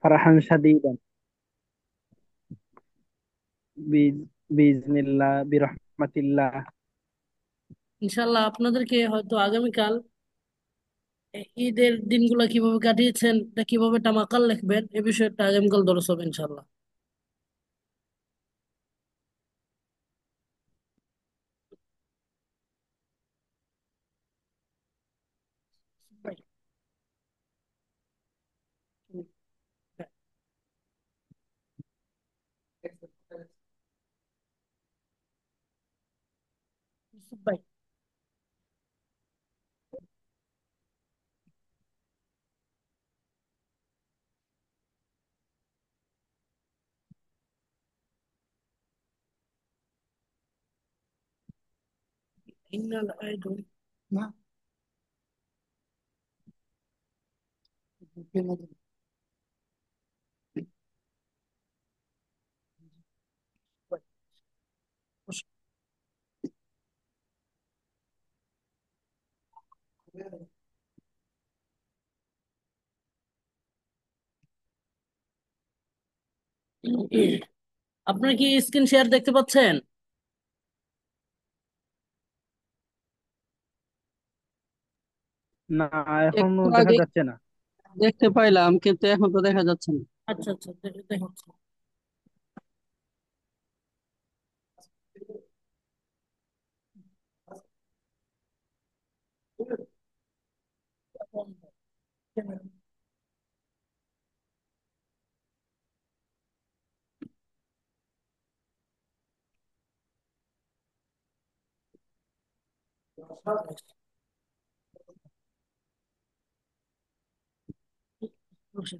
فرحا شديدا. بإذن الله برحمة الله. ইনশাল্লাহ আপনাদেরকে হয়তো আগামীকাল ঈদের দিনগুলো কিভাবে কাটিয়েছেন, এটা কিভাবে টামাকাল লিখবেন এ বিষয়টা আগামীকাল দরস হবে ইনশাল্লাহ। ভাই, ইউসুফ ভাই। ইন্নাল আইডুল না। আপনার কি স্ক্রিন শেয়ার দেখতে পাচ্ছেন? না, এখনো একটু দেখা আগে যাচ্ছে না। দেখতে পাইলাম, কিন্তু এখন তো দেখা যাচ্ছে না। আচ্ছা আচ্ছা, দেখাচ্ছি।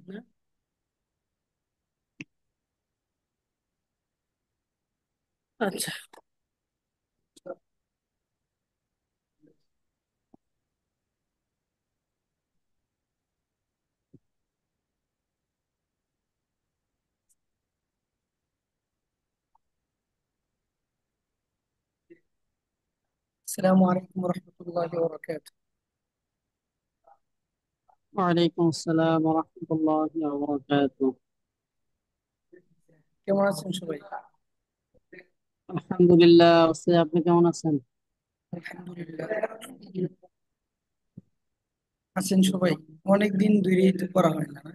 না? আচ্ছা। আসসালামু আলাইকুম রহমতুল্লাহি ওয়া বারাকাতুহু। ওয়ালাইকুম আসসালাম ওয়া রাহমাতুল্লাহি ওয়া বারাকাতুহু। কেমন আছেন সবাই? আলহামদুলিল্লাহ, আপনি কেমন আছেন? আলহামদুলিল্লাহ আছেন সবাই। অনেক দিন ধরেই তো করা হয় না, না?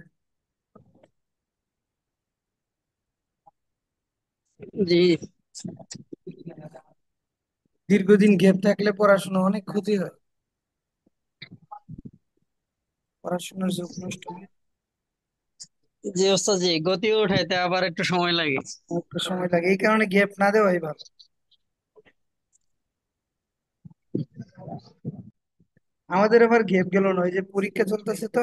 জি। দীর্ঘদিন গ্যাপ থাকলে পড়াশোনা অনেক ক্ষতি হয়, পড়াশোনার যোগ নষ্ট হয়। জি ওস্তাদ, জি গতি উঠাইতে আবার একটু সময় লাগে। একটা সময় লাগে, এই কারণে গ্যাপ না দেওয়াই ভালো। আমাদের আবার গ্যাপ গেল না, ওই যে পরীক্ষা চলতেছে তো।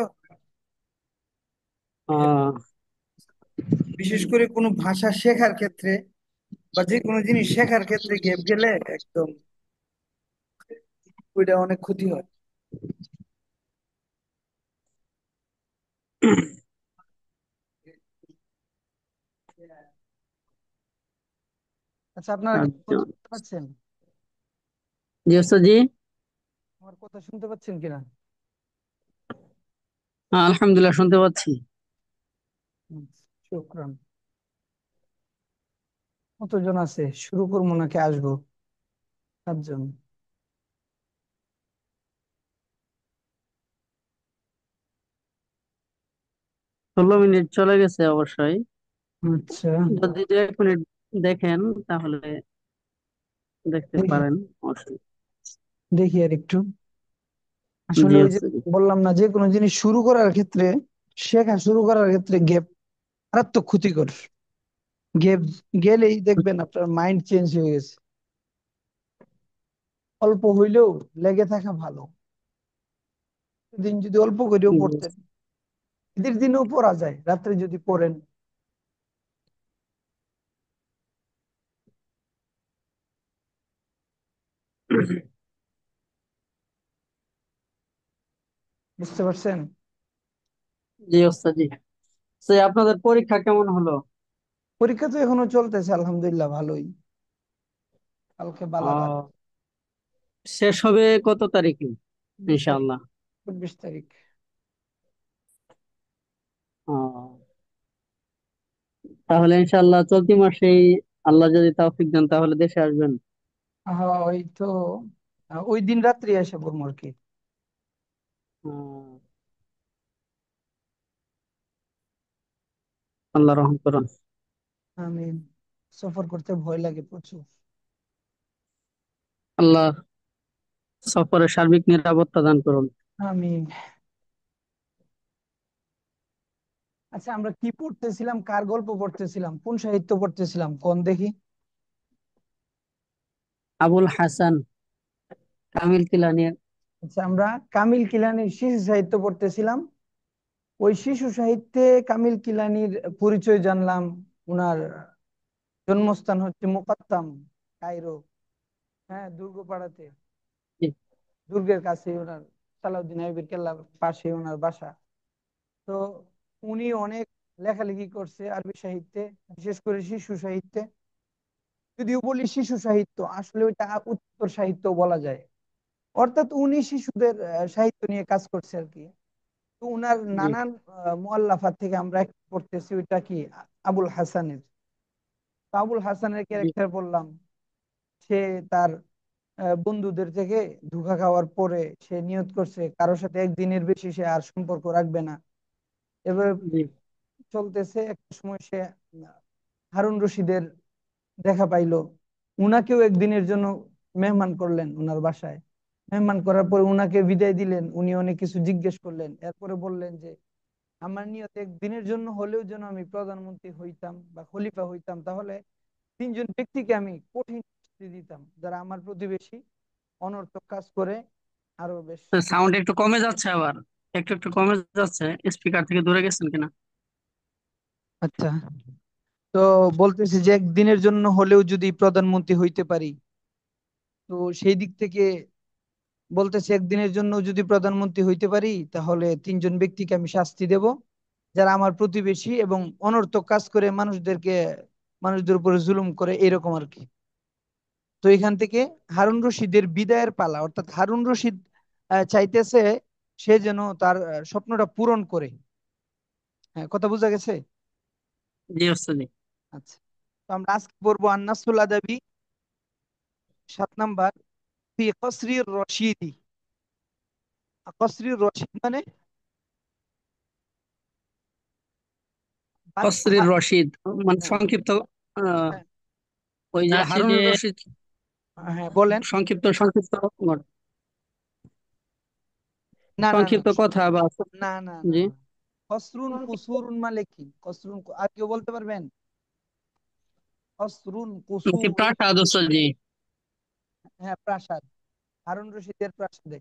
আহ বিশেষ করে কোনো ভাষা শেখার ক্ষেত্রে বা যে কোনো জিনিস শেখার ক্ষেত্রে গ্যাপ গেলে একদম ওইটা অনেক ক্ষতি হয়। আচ্ছা, আপনারা কি আচ্ছা। শুনতে পাচ্ছেন? জি ওস্তাদ, জি। আমার কথা শুনতে পাচ্ছেন কিনা? আলহামদুলিল্লাহ, শুনতে পাচ্ছি। হুম, শুক্রান। কতজন আছে, শুরু করবো নাকি আসবো? 7 জন। 16 মিনিট চলে গেছে অবশ্যই। আচ্ছা, যদি 1 মিনিট দেখেন তাহলে দেখতে দেখি পারেন, অবশ্যই। দেখি আর একটু। আসলে জি ওই যে ওস্তাদ, জি। বললাম না, যে কোনো জিনিস শুরু করার ক্ষেত্রে, শেখা শুরু করার ক্ষেত্রে গ্যাপ মারাত্মক ক্ষতিকর। গ্যাপ গেলেই দেখবেন আপনার মাইন্ড চেঞ্জ হয়ে গেছে। অল্প হইলেও লেগে থাকা ভালো। দিন যদি অল্প করেও জি পড়তেন, ওস্তাদ। ঈদের দিনেও পড়া যায়, রাত্রে যদি পড়েন। বুঝতে পারছেন? জি ওস্তাদ, জি। আপনাদের পরীক্ষা কেমন হলো? পরীক্ষা তো এখনো চলতেছে, আলহামদুলিল্লাহ ভালোই। কালকে বালাগাত। আহ শেষ হবে কত তারিখে? ইনশাআল্লাহ। 24 তারিখ। তাহলে ইনশাআল্লাহ চলতি মাসেই আল্লাহ যদি তৌফিক দেন তাহলে দেশে আসবেন। হ্যাঁ, ওই তো ওই দিন রাত্রি এসে পড়বো আর কি। আহ, আল্লাহ রহম করুন। আমি সফর করতে ভয় লাগে প্রচুর। আল্লাহ সফরের সার্বিক নিরাপত্তা দান করুন। আমি আচ্ছা, আমরা কি পড়তেছিলাম, কার গল্প পড়তেছিলাম, কোন সাহিত্য পড়তেছিলাম কোন দেখি? আবুল হাসান কামিল কিলানি। আচ্ছা, আমরা কামিল কিলানির শিশু সাহিত্য পড়তেছিলাম। ওই শিশু সাহিত্যে কামিল কিলানির পরিচয় জানলাম। ওনার জন্মস্থান হচ্ছে মুকাত্তাম, কায়রো। হ্যাঁ, দুর্গপাড়াতে, জি দুর্গের কাছে ওনার, সালাউদ্দিন আইয়ুবের কেল্লার পাশে ওনার বাসা। তো উনি অনেক লেখালেখি করছে আরবি সাহিত্যে, বিশেষ করে শিশু সাহিত্যে। যদিও বলি শিশু সাহিত্য, আসলে ওইটা উচ্চতর সাহিত্য বলা যায়। অর্থাৎ উনি শিশুদের সাহিত্য নিয়ে কাজ করছে আর কি। তো উনার জি নানান মুআল্লাফাত থেকে আমরা একটা পড়তেছি, ওইটা কি আবুল হাসানের। তো আবুল হাসানের জি ক্যারেক্টার বললাম। সে তার বন্ধুদের থেকে ধোঁকা খাওয়ার পরে সে নিয়ত করছে কারোর সাথে একদিনের বেশি সে আর সম্পর্ক রাখবে না। এবার জি চলতেছে, একটা সময় সে হারুন রশিদের দেখা পাইলো। উনাকেও একদিনের জন্য মেহমান করলেন উনার বাসায়। মেহমান করার পর উনাকে বিদায় দিলেন, উনি অনেক কিছু জিজ্ঞেস করলেন, এরপরে বললেন যে আমার নিয়ত একদিনের জন্য হলেও যেন আমি প্রধানমন্ত্রী হইতাম বা খলিফা হইতাম, তাহলে তিনজন ব্যক্তিকে আমি কঠিন শাস্তি দিতাম যারা আমার প্রতিবেশী, অনর্থক কাজ করে। আরো বেশ। সাউন্ড একটু কমে যাচ্ছে আবার, একটু একটু কমে যাচ্ছে। স্পিকার থেকে দূরে গেছেন কিনা? আচ্ছা, তো বলতেছি যে একদিনের জন্য হলেও যদি প্রধানমন্ত্রী হইতে পারি, তো সেই দিক থেকে বলতেছে একদিনের জন্য যদি প্রধানমন্ত্রী হইতে পারি তাহলে তিনজন ব্যক্তিকে আমি শাস্তি দেব যারা আমার প্রতিবেশী এবং অনর্থক কাজ করে মানুষদের উপরে জুলুম করে, এরকম আর কি। তো এখান থেকে হারুন রশিদের বিদায়ের পালা, অর্থাৎ হারুন রশিদ চাইতেছে সে যেন তার স্বপ্নটা পূরণ করে। হ্যাঁ, কথা বোঝা গেছে? জি ওস্তাদ জি। আচ্ছা, তো আমরা আজকে পড়বো আন্নাসুল আদাবি, 7 নাম্বার, ফি কসরির রশিদি। কসরির রশিদ মানে কসরির রশিদ মানে হ্যাঁ, সংক্ষিপ্ত। আহ, হ্যাঁ, ওই যে হারুন নাসিরে রশিদ হ্যাঁ, বলেন। সংক্ষিপ্ত সংক্ষিপ্ত না, না, না, সংক্ষিপ্ত কথা বা। না, না, না, জি না। কসরুন কুসুরুন মানে কি? কসরুন আর কেউ বলতে পারবেন? কসরুন কি কুসুরুন। প্রাসাদ ওস্তাদ জি। হ্যাঁ, প্রাসাদ। হারুন রশিদের প্রাসাদে।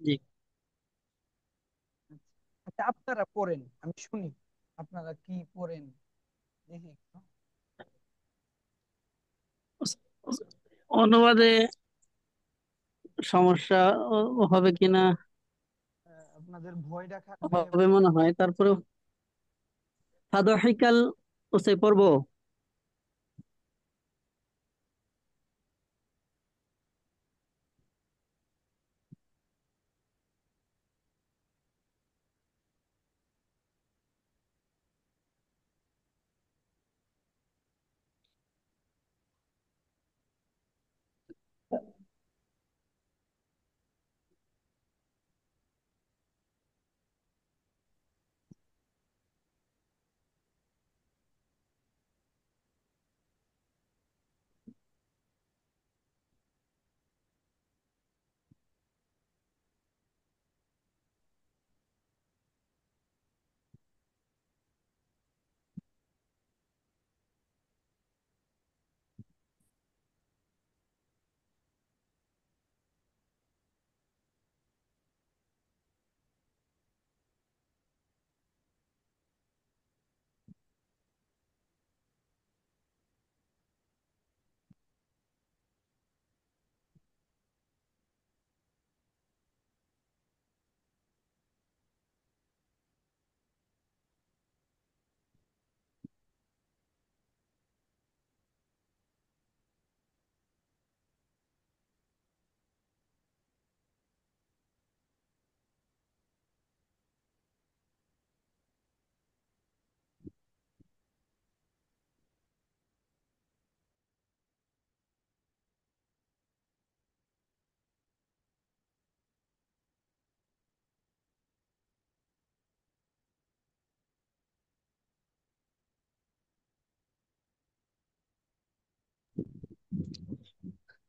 জি আচ্ছা, আপনারা পড়েন, আমি শুনি আপনারা কি পড়েন, দেখি একটু। অনুবাদে সমস্যা হবে কিনা, আপনাদের ভয়টা কাটবে হবে এবং মনে হয়। তারপরে ফাদহিকাল ওসে পড়বো।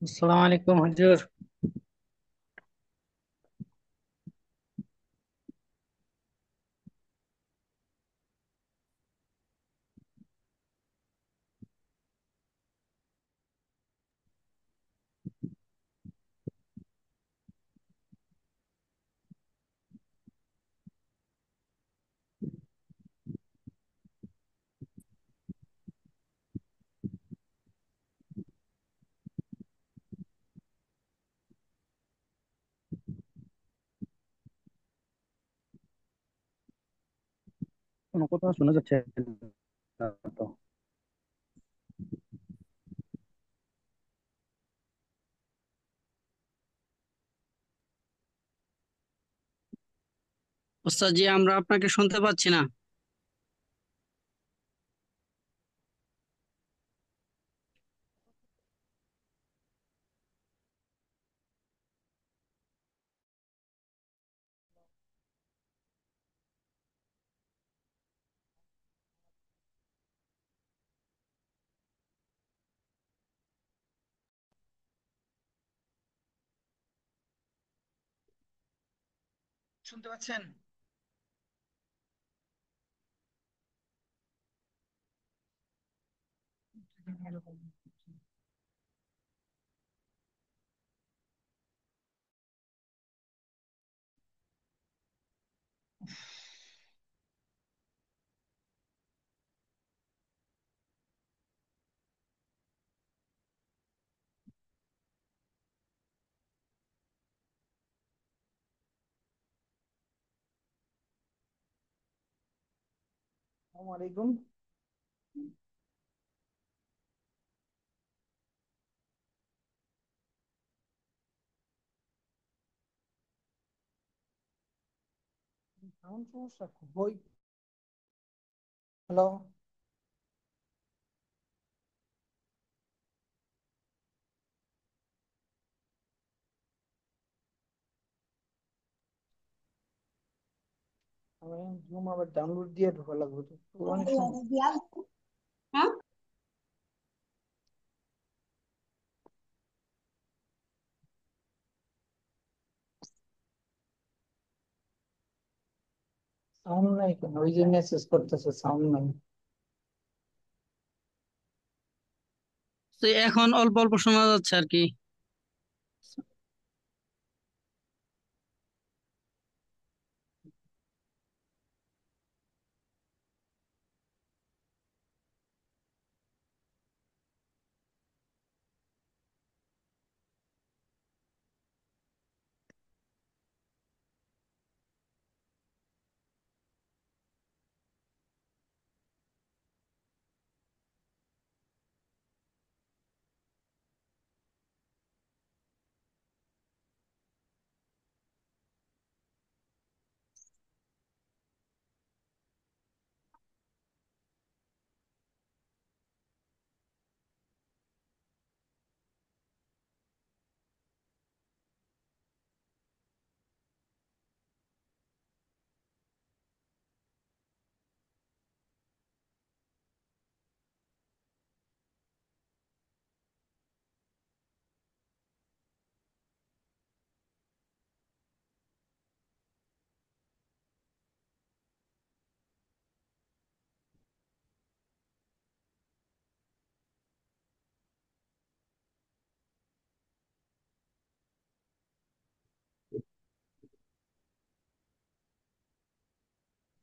আসসালামু আলাইকুম হুজুর। কোনো কথা শোনা যাচ্ছে না তো। ওস্তাদ জি, আমরা আপনাকে শুনতে পাচ্ছি না। শুনতে পাচ্ছেন? আসসালামু আলাইকুম। সাউন্ড সমস্যা খুবই। হ্যালো। আমি জুম আবার ডাউনলোড দিয়ে ঢোকা লাগবে তো, তো অনেক সময়। সাউন্ড নাই কেন? ওই যে মেসেজ করতেছে সাউন্ড নাই। তো এখন অল্প অল্প শোনা যাচ্ছে আর কি।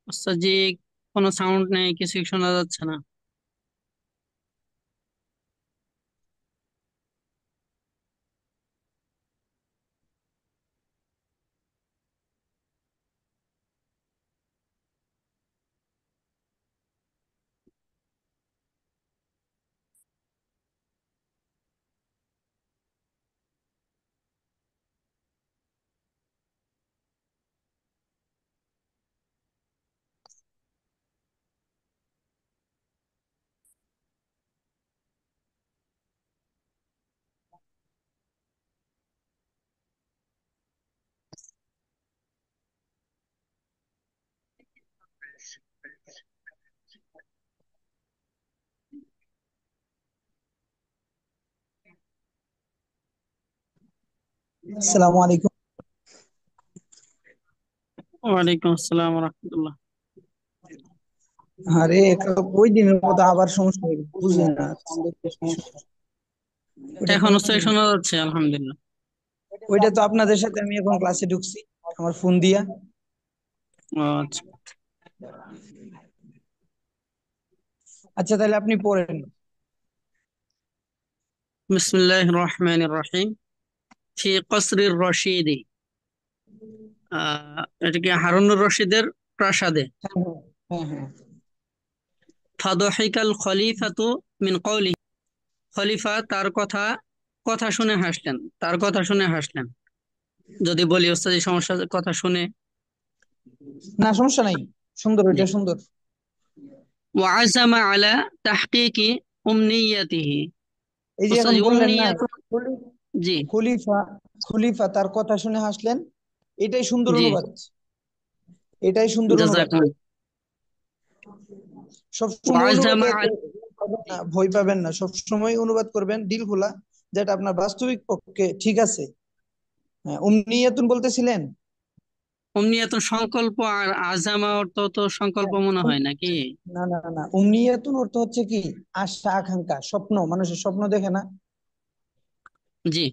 ওস্তাদ জি, কোনো সাউন্ড নেই, কিছুই শোনা যাচ্ছে না। আসসালামু আলাইকুম। ওয়ালাইকুম আসসালাম রহমতুল্লাহ। আরে ওই দিনের মতো আবার সমস্যা হয়ে গেছে, বুঝি না সাউন্ডের কি সমস্যা। ওইটা এখন সমস্যা হচ্ছে নেই। শোনা যাচ্ছে আলহামদুলিল্লাহ। ওইটা তো আপনাদের সাথে আমি এখন ক্লাসে ঢুকছি আমার ফোন দিয়া। ও আচ্ছা। আচ্ছা তাহলে আপনি পড়েন। বিসমিল্লাহির রহমানির রহিম। ফি কসরির রশিদি, এটা কি হারুনুর রশিদের প্রাসাদে। হ্যাঁ হ্যাঁ হ্যাঁ। ফাদহিকাল খলিফাতু মিন কওলি, খলিফা তার কথা কথা শুনে হাসলেন, তার কথা শুনে হাসলেন। যদি বলি ওস্তাদ এই সমস্যা, কথা শুনে। না সমস্যা নাই, সুন্দর, জি। ওইটা সুন্দর। ওয়াজামা আলা তাহকিকি উমনিয়াতিহি, এই যে ওস্তাদ এখন বললেন না, উমনিয়াত। জি। খলিফা, খলিফা তার কথা শুনে হাসলেন, এটাই সুন্দর জি, অনুবাদ, এটাই সুন্দর অনুবাদ। জাযাকুম। সবসময় অনুবাদে ওয়াজামা ভয় পাবেন না, সবসময় অনুবাদ করবেন দিল খোলা, যেটা আপনার বাস্তবিক পক্ষে ঠিক আছে। হ্যাঁ, উমনিয়াতুন বলতেছিলেন। অমনিয়ত সংকল্প, আর আজামা অর্থ তো সংকল্প হ্যাঁ, মনে হয় নাকি? না না না, উমনিয়াতুন অর্থ হচ্ছে কি, আশা আকাঙ্ক্ষা, স্বপ্ন, মানুষের স্বপ্ন দেখে না, জি।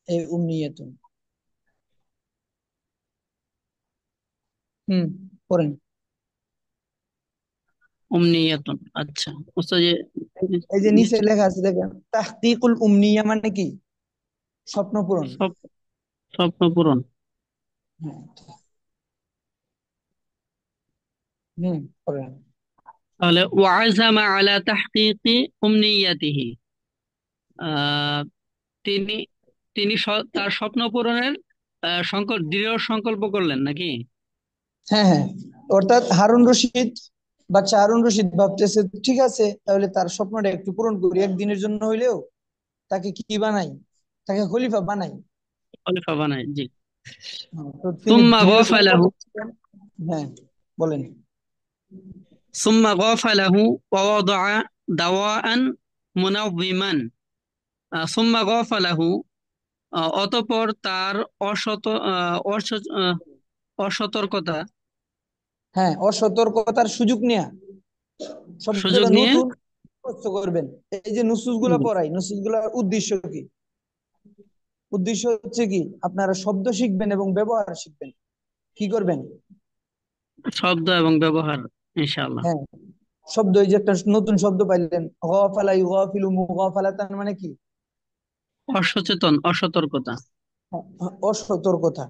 এই উমনিয়াতুন। হুম, পড়েন। অমনিয়তন, আচ্ছা ওস্তাদ যে এই যে নিচে নিচে লেখা আছে দেখেন, তাহকিকুল উমনিয়া মানে কি, স্বপ্ন পূরণ। স্বপ্ন পূরণ। হ্যাঁ। হুম, পড়েন। তাহলে ওয়াজামা আলা তাহকিকি উমনিয়াতিহি, আহ তিনি তিনি তার স্বপ্ন পূরণের দৃঢ় সংকল্প করলেন নাকি? হ্যাঁ হ্যাঁ, অর্থাৎ হারুন রশিদ, বাচ্চা হারুন রশিদ ভাবতেছে ঠিক আছে তাহলে তার স্বপ্নটা একটু পূরণ করি, একদিনের জন্য হইলেও তাকে কি বানাই, তাকে খলিফা বানাই। খলিফা বানায়, জি। তো তিনি সুম্মা দৃঢ় গফালাহু, সংকল্প ছিলেন। হ্যাঁ, বলেন। সুম্মা গফালাহু ওয়া ওয়াদাআ দাওয়াআন মুনাওবিমান, সুম্মা গফালাহু, অতঃপর তার অসত আহ, অস- আহ, অসতর্কতা, হ্যাঁ, অসতর্কতার সুযোগ নেয়া, সুযোগ শব্দটা নিয়ে। নতুন মুখস্থ করবেন। এই যে নুসুস গুলা জি, পড়াই, নুসুস গুলার উদ্দেশ্য কি, উদ্দেশ্য হচ্ছে কি আপনারা শব্দ শিখবেন এবং ব্যবহার শিখবেন, কি করবেন। শব্দ এবং ব্যবহার, ইনশাআল্লাহ। হ্যাঁ, শব্দ, এই যে একটা নতুন শব্দ পাইলেন, গফালা ইগফিলু মুগফালাতান মানে কি, অসচেতন, অসতর্কতা। অসতর্কতা,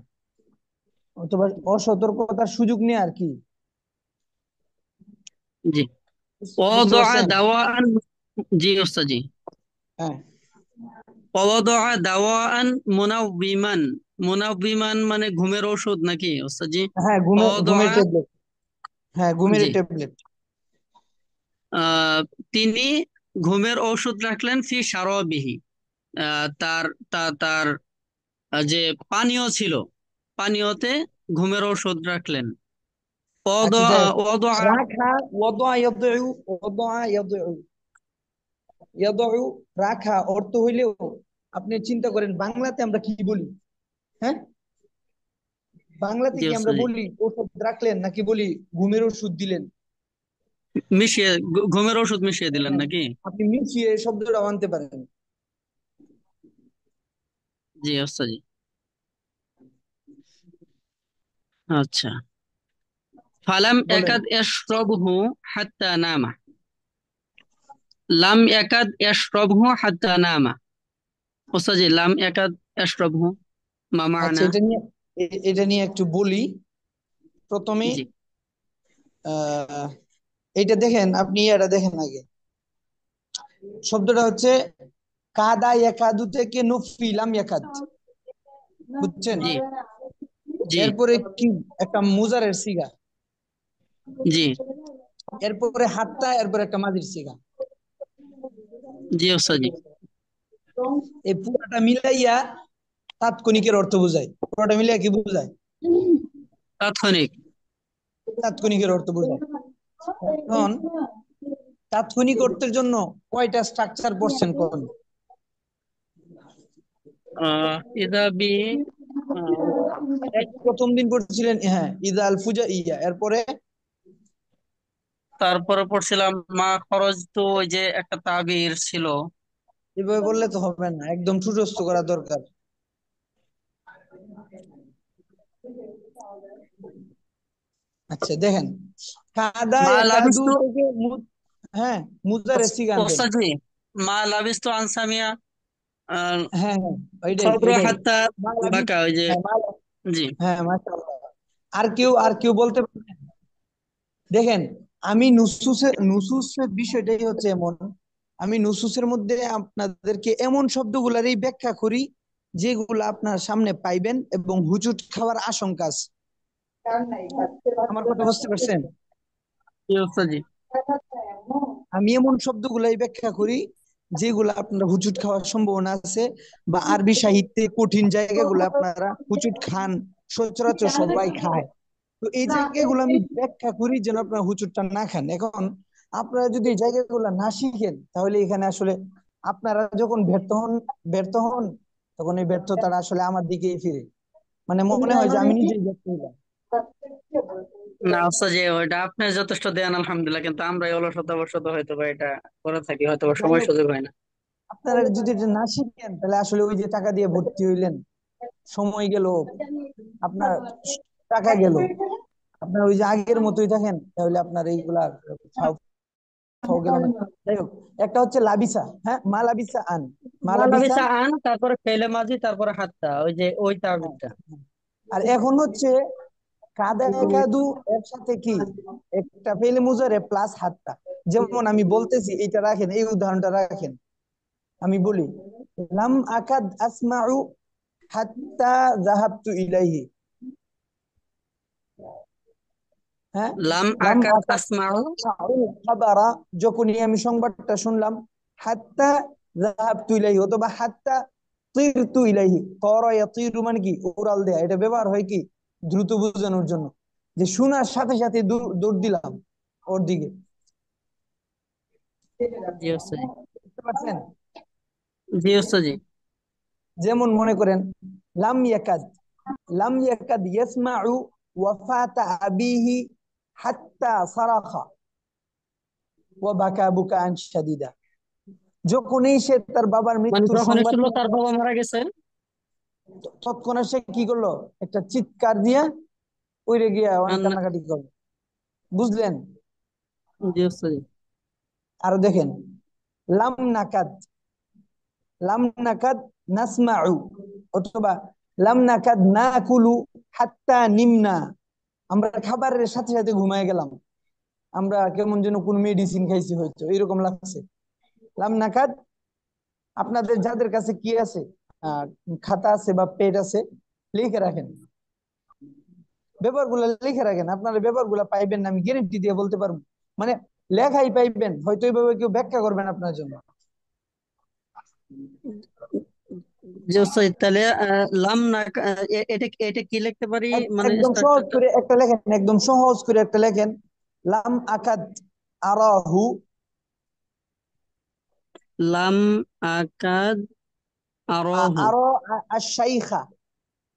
অথবা অসতর্কতার সুযোগ নেই আর কি। জি। বুঝতে ওয়াদাআ পারছেন। দাওয়াআন, জি ওস্তাদ জি। হ্যাঁ, ওয়াদাআ দাওয়াআন মুনাওবিমান, মুনাওবিমান মানে ঘুমের ঔষধ নাকি ওস্তাদ জি? হ্যাঁ ঘুমের, ঘুমের ওয়াদাআ, ট্যাবলেট। হ্যাঁ, ঘুমের জি। ট্যাবলেট। আহ তিনি ঘুমের ঔষধ রাখলেন ফি শারাবিহি, তার তার যে পানীয় ছিল, পানীয়তে ঘুমের ঔষধ রাখলেন। আচ্ছা যাই হোক, ওয়াদা, রাখা, ওয়াদা ইয়াদউ, ওয়াদা ইয়াদউ, ইয়াদউ, রাখা অর্থ হইলেও আপনি চিন্তা করেন বাংলাতে আমরা কি বলি। হ্যাঁ, বাংলাতে জি কি আমরা ওস্তাদ জি। বলি ওষুধ রাখলেন নাকি বলি ঘুমের ওষুধ দিলেন। মিশিয়ে, ঘুমের ঔষধ মিশিয়ে দিলেন হ্যাঁ, নাকি? আপনি মিশিয়ে শব্দটা আনতে পারেন। জি ওস্তাদ জি। আচ্ছা। ফালাম বলেন। একাদ ইয়াশরাবহু হাত্তা নামা, লাম একাদ ইয়াশরাবহু হাত্তা নামা। ওস্তাদ জি, লাম একাদ ইয়াশরাবহু মা আচ্ছা মানা? এটা নিয়ে, এটা নিয়ে একটু বলি। প্রথমে জি। আহ এটা দেখেন, আপনি এটা দেখেন আগে, শব্দটা হচ্ছে কাদা ইয়াকাদু থেকে নফি লাম ইয়াকাদ, বুঝছেন। জি। জি। এরপরে কি, একটা মুজারের সিগা, জি। এরপরে হাত্তা, এরপরে একটা মাজির সিগা। জি ওস্তাদ জি। এই পুরাটা মিলাইয়া তাৎক্ষণিকের অর্থ বোঝায়, পুরোটা মিলাইয়া কি বোঝায়, তাৎক্ষণিক। তাৎক্ষণিকের অর্থ বোঝায়। এখন তাৎক্ষণিক অর্থের জন্য কয়টা স্ট্রাকচার পড়ছেন কোন, ইদা বি আহ, প্রথম দিন পড়ছিলেন, হ্যাঁ, ইদা আল ফুজা ইয়া, এরপরে তারপরে পড়ছিলাম মা খরচ, তো ওই যে একটা তাবির ছিল। এভাবে বললে তো হবে না, একদম সুস্থ করা দরকার। আচ্ছা দেখেন, কাদা মা একাদু লাবিস্তু, থেকে হ্যাঁ, মুজারে সিগা আনবেন। ওস্তাদ জি, মা লাবিস্তু আনসামিয়া হ্যাঁ হ্যাঁ, ওইটাই সবর ওইটাই। হাত্তা মা লাবিস, বাঁকা, ওই যে। হ্যাঁ জি। হ্যাঁ, মাশাআল্লাহ। আর কেউ বলতে পারেন? দেখেন, আমি নুসুসের বিষয়টাই হচ্ছে এমন, আমি নুসুসের মধ্যে আপনাদেরকে এমন শব্দগুলারই ব্যাখ্যা করি যেগুলো আপনার সামনে পাইবেন এবং হুজুট খাওয়ার আশঙ্কা আছে। আমার কথা বুঝতে পারছেন? জি ওস্তাদ জি। আমি এমন শব্দগুলাই ব্যাখ্যা করি যেগুলো আপনারা হুজুট খাওয়ার সম্ভাবনা আছে, বা আরবি সাহিত্যে কঠিন জায়গাগুলো আপনারা হুজুট খান, সচরাচর সবাই খায়। তো এই জায়গাগুলো আমি ব্যাখ্যা করি যেন আপনারা হুজুটটা না খান। এখন আপনারা যদি এই জায়গাগুলো না শিখেন, তাহলে এখানে আসলে আপনারা যখন ব্যর্থ হন তখন এই ব্যর্থতাটা আসলে আমার দিকেই ফিরে, মানে মনে হয় যে আমি নিজেই ব্যর্থ হইলাম। না ওস্তাদ জি, ওইটা আপনি যথেষ্ট দেন আলহামদুলিল্লাহ, কিন্তু আমরা এই অলসতাবশত হয়তো বা এটা করে থাকি, হয়তো বা যাই সময় হোক, সুযোগ হয় না। আপনারা যদি এটা না শিখেন তাহলে আসলে ওই যে টাকা দিয়ে ভর্তি হইলেন, সময় গেল, আপনার টাকা গেল, আপনার ওই যে আগের মতোই থাকেন, তাহলে আপনার এইগুলা ফাও ফাও গেল না। যাই হোক, একটা হচ্ছে লাবিসা, হ্যাঁ, মা লাবিসা আন, মা মা লাবিসা। লাবিসা আন, তারপরে ফেলে মাঝি, তারপরে হাত্তা, ওই যে ওই হ্যাঁ, তাবিরটা। আর এখন হচ্ছে কাদা একাদু, এর সাথে কি একটা ফেলে মুজারে প্লাস হাতটা। যেমন আমি বলতেছি, এটা রাখেন, এই উদাহরণটা রাখেন, আমি বলি লাম আকাদ আসমাউ হাত্তা যাহাবতু ইলাইহি। হ্যাঁ, লাম লাম আকাদ আকাদ আসমাউ। আসমাউ খাবারা, যখনই আমি সংবাদটা শুনলাম, হাত্তা যাহাবতু ইলাইহি অথবা হাত্তা তিরতু ইলাইহি। তরা ইয়াতিরু মানে কি, উড়াল দেয়া, এটা ব্যবহার হয় কি দ্রুত বোঝানোর জন্য, যে শোনার সাথে সাথে দৌড় দিলাম ওর দিকে। জি ওস্তাদ জি। বুঝতে পারছেন? জি ওস্তাদ জি। যেমন মনে করেন, লাম ইয়াকাদ, লাম ইয়াকাদ ইয়াসমাউ ওয়াফাতা আবিহি হাত্তা সারাখা ওয়া বাকা বুকাআন শাদীদা। যখনই সে তার বাবার মানে মৃত্যুর যখন সংবাদ শুনলো তার পেল, বাবা মারা গেছে। তৎক্ষণাৎ সে কি করলো, একটা চিৎকার দিয়া উড়ে গিয়া অনেক কান্নাকাটি করলো। বুঝলেন? জি ওস্তাদ জি। আরো দেখেন, লাম নাকাদ, লাম নাকাদ নাসমাউ, অথবা লাম নাকাদ নাকুলু হাত্তা নিমনা। আমরা খাবারের সাথে সাথে ঘুমায় গেলাম, আমরা কেমন যেন কোন মেডিসিন খাইছি হয়তো, এরকম লাগছে। লাম নাকাদ, আপনাদের যাদের কাছে কি আছে, আহ খাতা আছে বা পেট আছে, লিখে রাখেন, ব্যাপারগুলো লিখে রাখেন। আপনারা ব্যাপারগুলো পাইবেন না, আমি গ্যারেন্টি দিয়ে বলতে পারবো। মানে লেখাই পাইবেন, হয়তো এইভাবে কেউ ব্যাখ্যা করবেন আপনার জন্য। জি ওস্তাদ জি, তাহলে লাম না এটা এটা কি লিখতে পারি, মানে একদম সহজ স্ট্রাকচারটা? করে একটা লেখেন, একদম সহজ করে একটা লেখেন, লাম আকাদ আরাহু, লাম আকাদ আরহু। আরো আশ-শাইখা,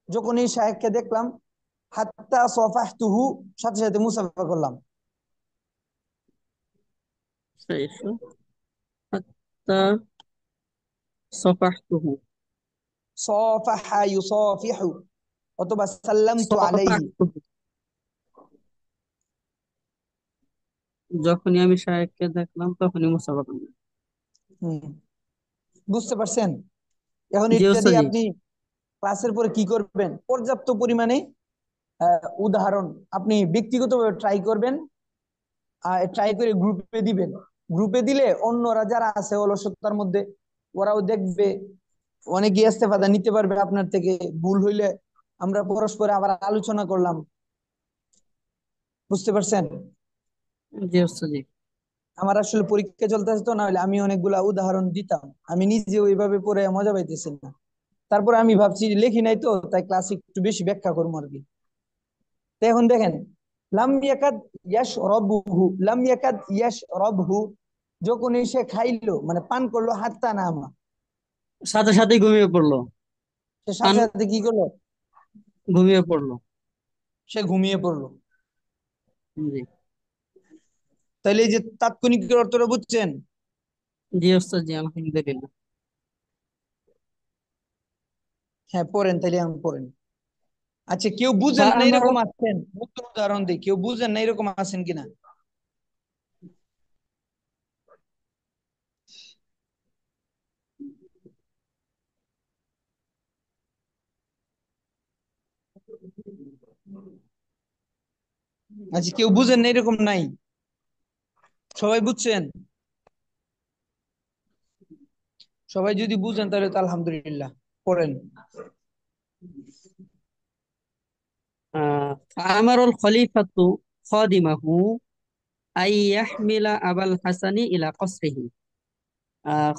যখন এই শাইখকে দেখলাম, হাত্তা সাফাহতুহু, সাথে সাথে মুসাফা করলাম। শাইখু হাত্তা সাফাহতুহু। সাফাহা ইউসাফিহু, অথবা সাল্লামতু আলাইহি। সাফাহতুহু, যখনই আমি শায়েখকে দেখলাম তখনই মুসাফা করলাম। হুম, বুঝতে পারছেন? এখন জি এটা ওস্তাদ দিয়ে জি। আপনি ক্লাসের পরে কি করবেন, পর্যাপ্ত পরিমাণে উদাহরণ আপনি ব্যক্তিগতভাবে ট্রাই করবেন, ট্রাই করে গ্রুপে দিবেন। গ্রুপে দিলে অন্যরা যারা আছে অলসতার মধ্যে, ওরাও দেখবে, অনেকে ইস্তেফাদা নিতে পারবে আপনার থেকে। ভুল হইলে আমরা পরস্পর আবার আলোচনা করলাম। বুঝতে পারছেন? জি ওস্তাদ জি। আমার আসলে পরীক্ষা চলতেছে, তো না হলে আমি অনেকগুলা উদাহরণ দিতাম, আমি নিজে ওইভাবে পড়ে মজা পাইতেছি না। তারপরে আমি ভাবছি লেখি নাই তো, তাই ক্লাসে একটু বেশি ব্যাখ্যা করবো আর কি। তো এখন দেখেন, লাম ইয়াকাদ ইয়াশরাবুহু, লাম ইয়াকাদ ইয়াশরাবহু, যখন সে খাইলো মানে পান করলো, হাত্তা নামা, সাথে সাথে ঘুমিয়ে পড়লো। সে সাথে আন সাথে কি করলো? ঘুমিয়ে পড়লো। সে ঘুমিয়ে পড়লো। জি। তাহলে এই যে তাৎক্ষণিকের অর্থটা বুঝছেন? জি ওস্তাদ, জি আলহামদুলিল্লাহ। হ্যাঁ পড়েন, তাহলে আমি পড়েন। আচ্ছা, কেউ বুঝেন না ফাআমার এরকম আছেন? নতুন উদাহরণ দিই, কেউ বুঝেন না এরকম আছেন কিনা? আচ্ছা, কেউ বুঝেন না এরকম নাই? সবাই বুঝছেন? সবাই যদি বুঝেন তাহলে তো আলহামদুলিল্লাহ। পড়েন। ফাআমারুল খলিফাতু খাদিমাহু আই ইয়াহমিলা আবাল হাসানি ইলা কসরিহি।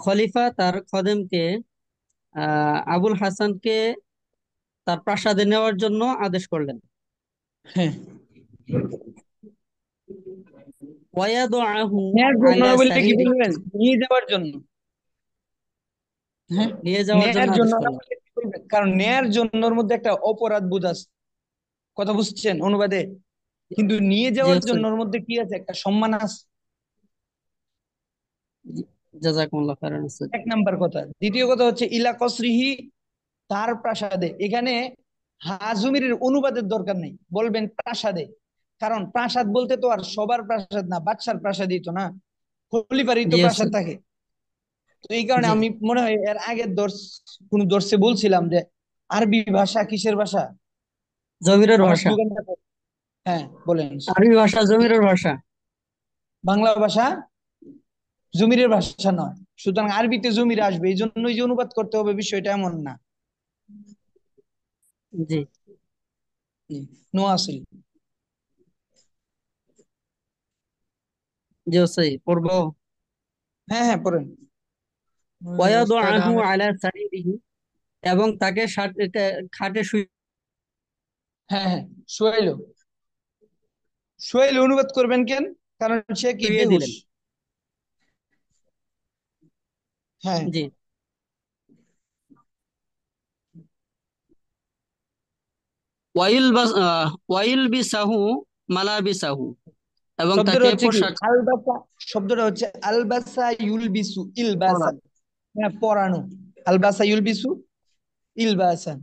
খলিফা তার খদেমকে আবুল হাসানকে তার প্রাসাদে নেওয়ার জন্য আদেশ করলেন। হ্যাঁ, ওয়ায়াদুআহু নেয়ার জন্য আলা বললে কি সারিরিহি। বলবেন? নিয়ে যাওয়ার জন্য। হ্যাঁ, নিয়ে যাওয়ার জন্য নেয়ার জন্য আদেশ না করলেন। বললে কি বলবেন? কারণ নেয়ার জন্যর মধ্যে একটা অপরাধ বোধ আছে। কথা বুঝছেন অনুবাদে? কিন্তু নিয়ে জি যাওয়ার ওস্তাদ, জন্যর মধ্যে কি আছে? একটা সম্মান আছে। জি, জাযাকুমুল্লাহ খাইরান ওস্তাদ। এক নাম্বার কথা। দ্বিতীয় কথা হচ্ছে ইলা কসরিহি, তার প্রাসাদে। এখানে হাজুমিরের অনুবাদের দরকার নেই, বলবেন প্রাসাদে। কারণ প্রাসাদ বলতে তো আর সবার প্রাসাদ না, বাদশার প্রাসাদই তো না, খলিফারই তো জি প্রাসাদ ওস্তাদ। থাকে। তো এই কারণে জি, আমি মনে হয় এর আগের কোন দর্শে বলছিলাম যে আরবি ভাষা কিসের ভাষা? জমিরের আমার ভাষা। স্লোগানটা হ্যাঁ বলেন। আরবি ভাষা জমিরের ভাষা। বাংলা ভাষা জমিরের ভাষা নয়, সুতরাং আরবিতে জমির আসবে, এই জন্যই যে অনুবাদ করতে হবে বিষয়টা এমন না। জি। নো আসিল। জি ওস্তাদ, পড়বো। হ্যাঁ হ্যাঁ পড়েন। ওস্তাদ ওয়ায়াদুআহু আহমেদ। আলা সারিরিহি, এবং তাকে খাটে হ্যাঁ হ্যাঁ, সোহেল। সোহেল অনুবাদ করবেন কেন? কারণ সে কি শুইয়ে বেহুশ। দিলেন। হ্যাঁ, জি। ওয়াইল বিসাহু মালাবিসাহু, এবং শব্দটা তাকে হচ্ছে কি পোশাক আলবাসা। শব্দটা হচ্ছে আলবাসা ইউলবিসু ইলবাসা। পরান। হ্যাঁ, পরানো। আলবাসা ইউলবিসু ইলবাসা।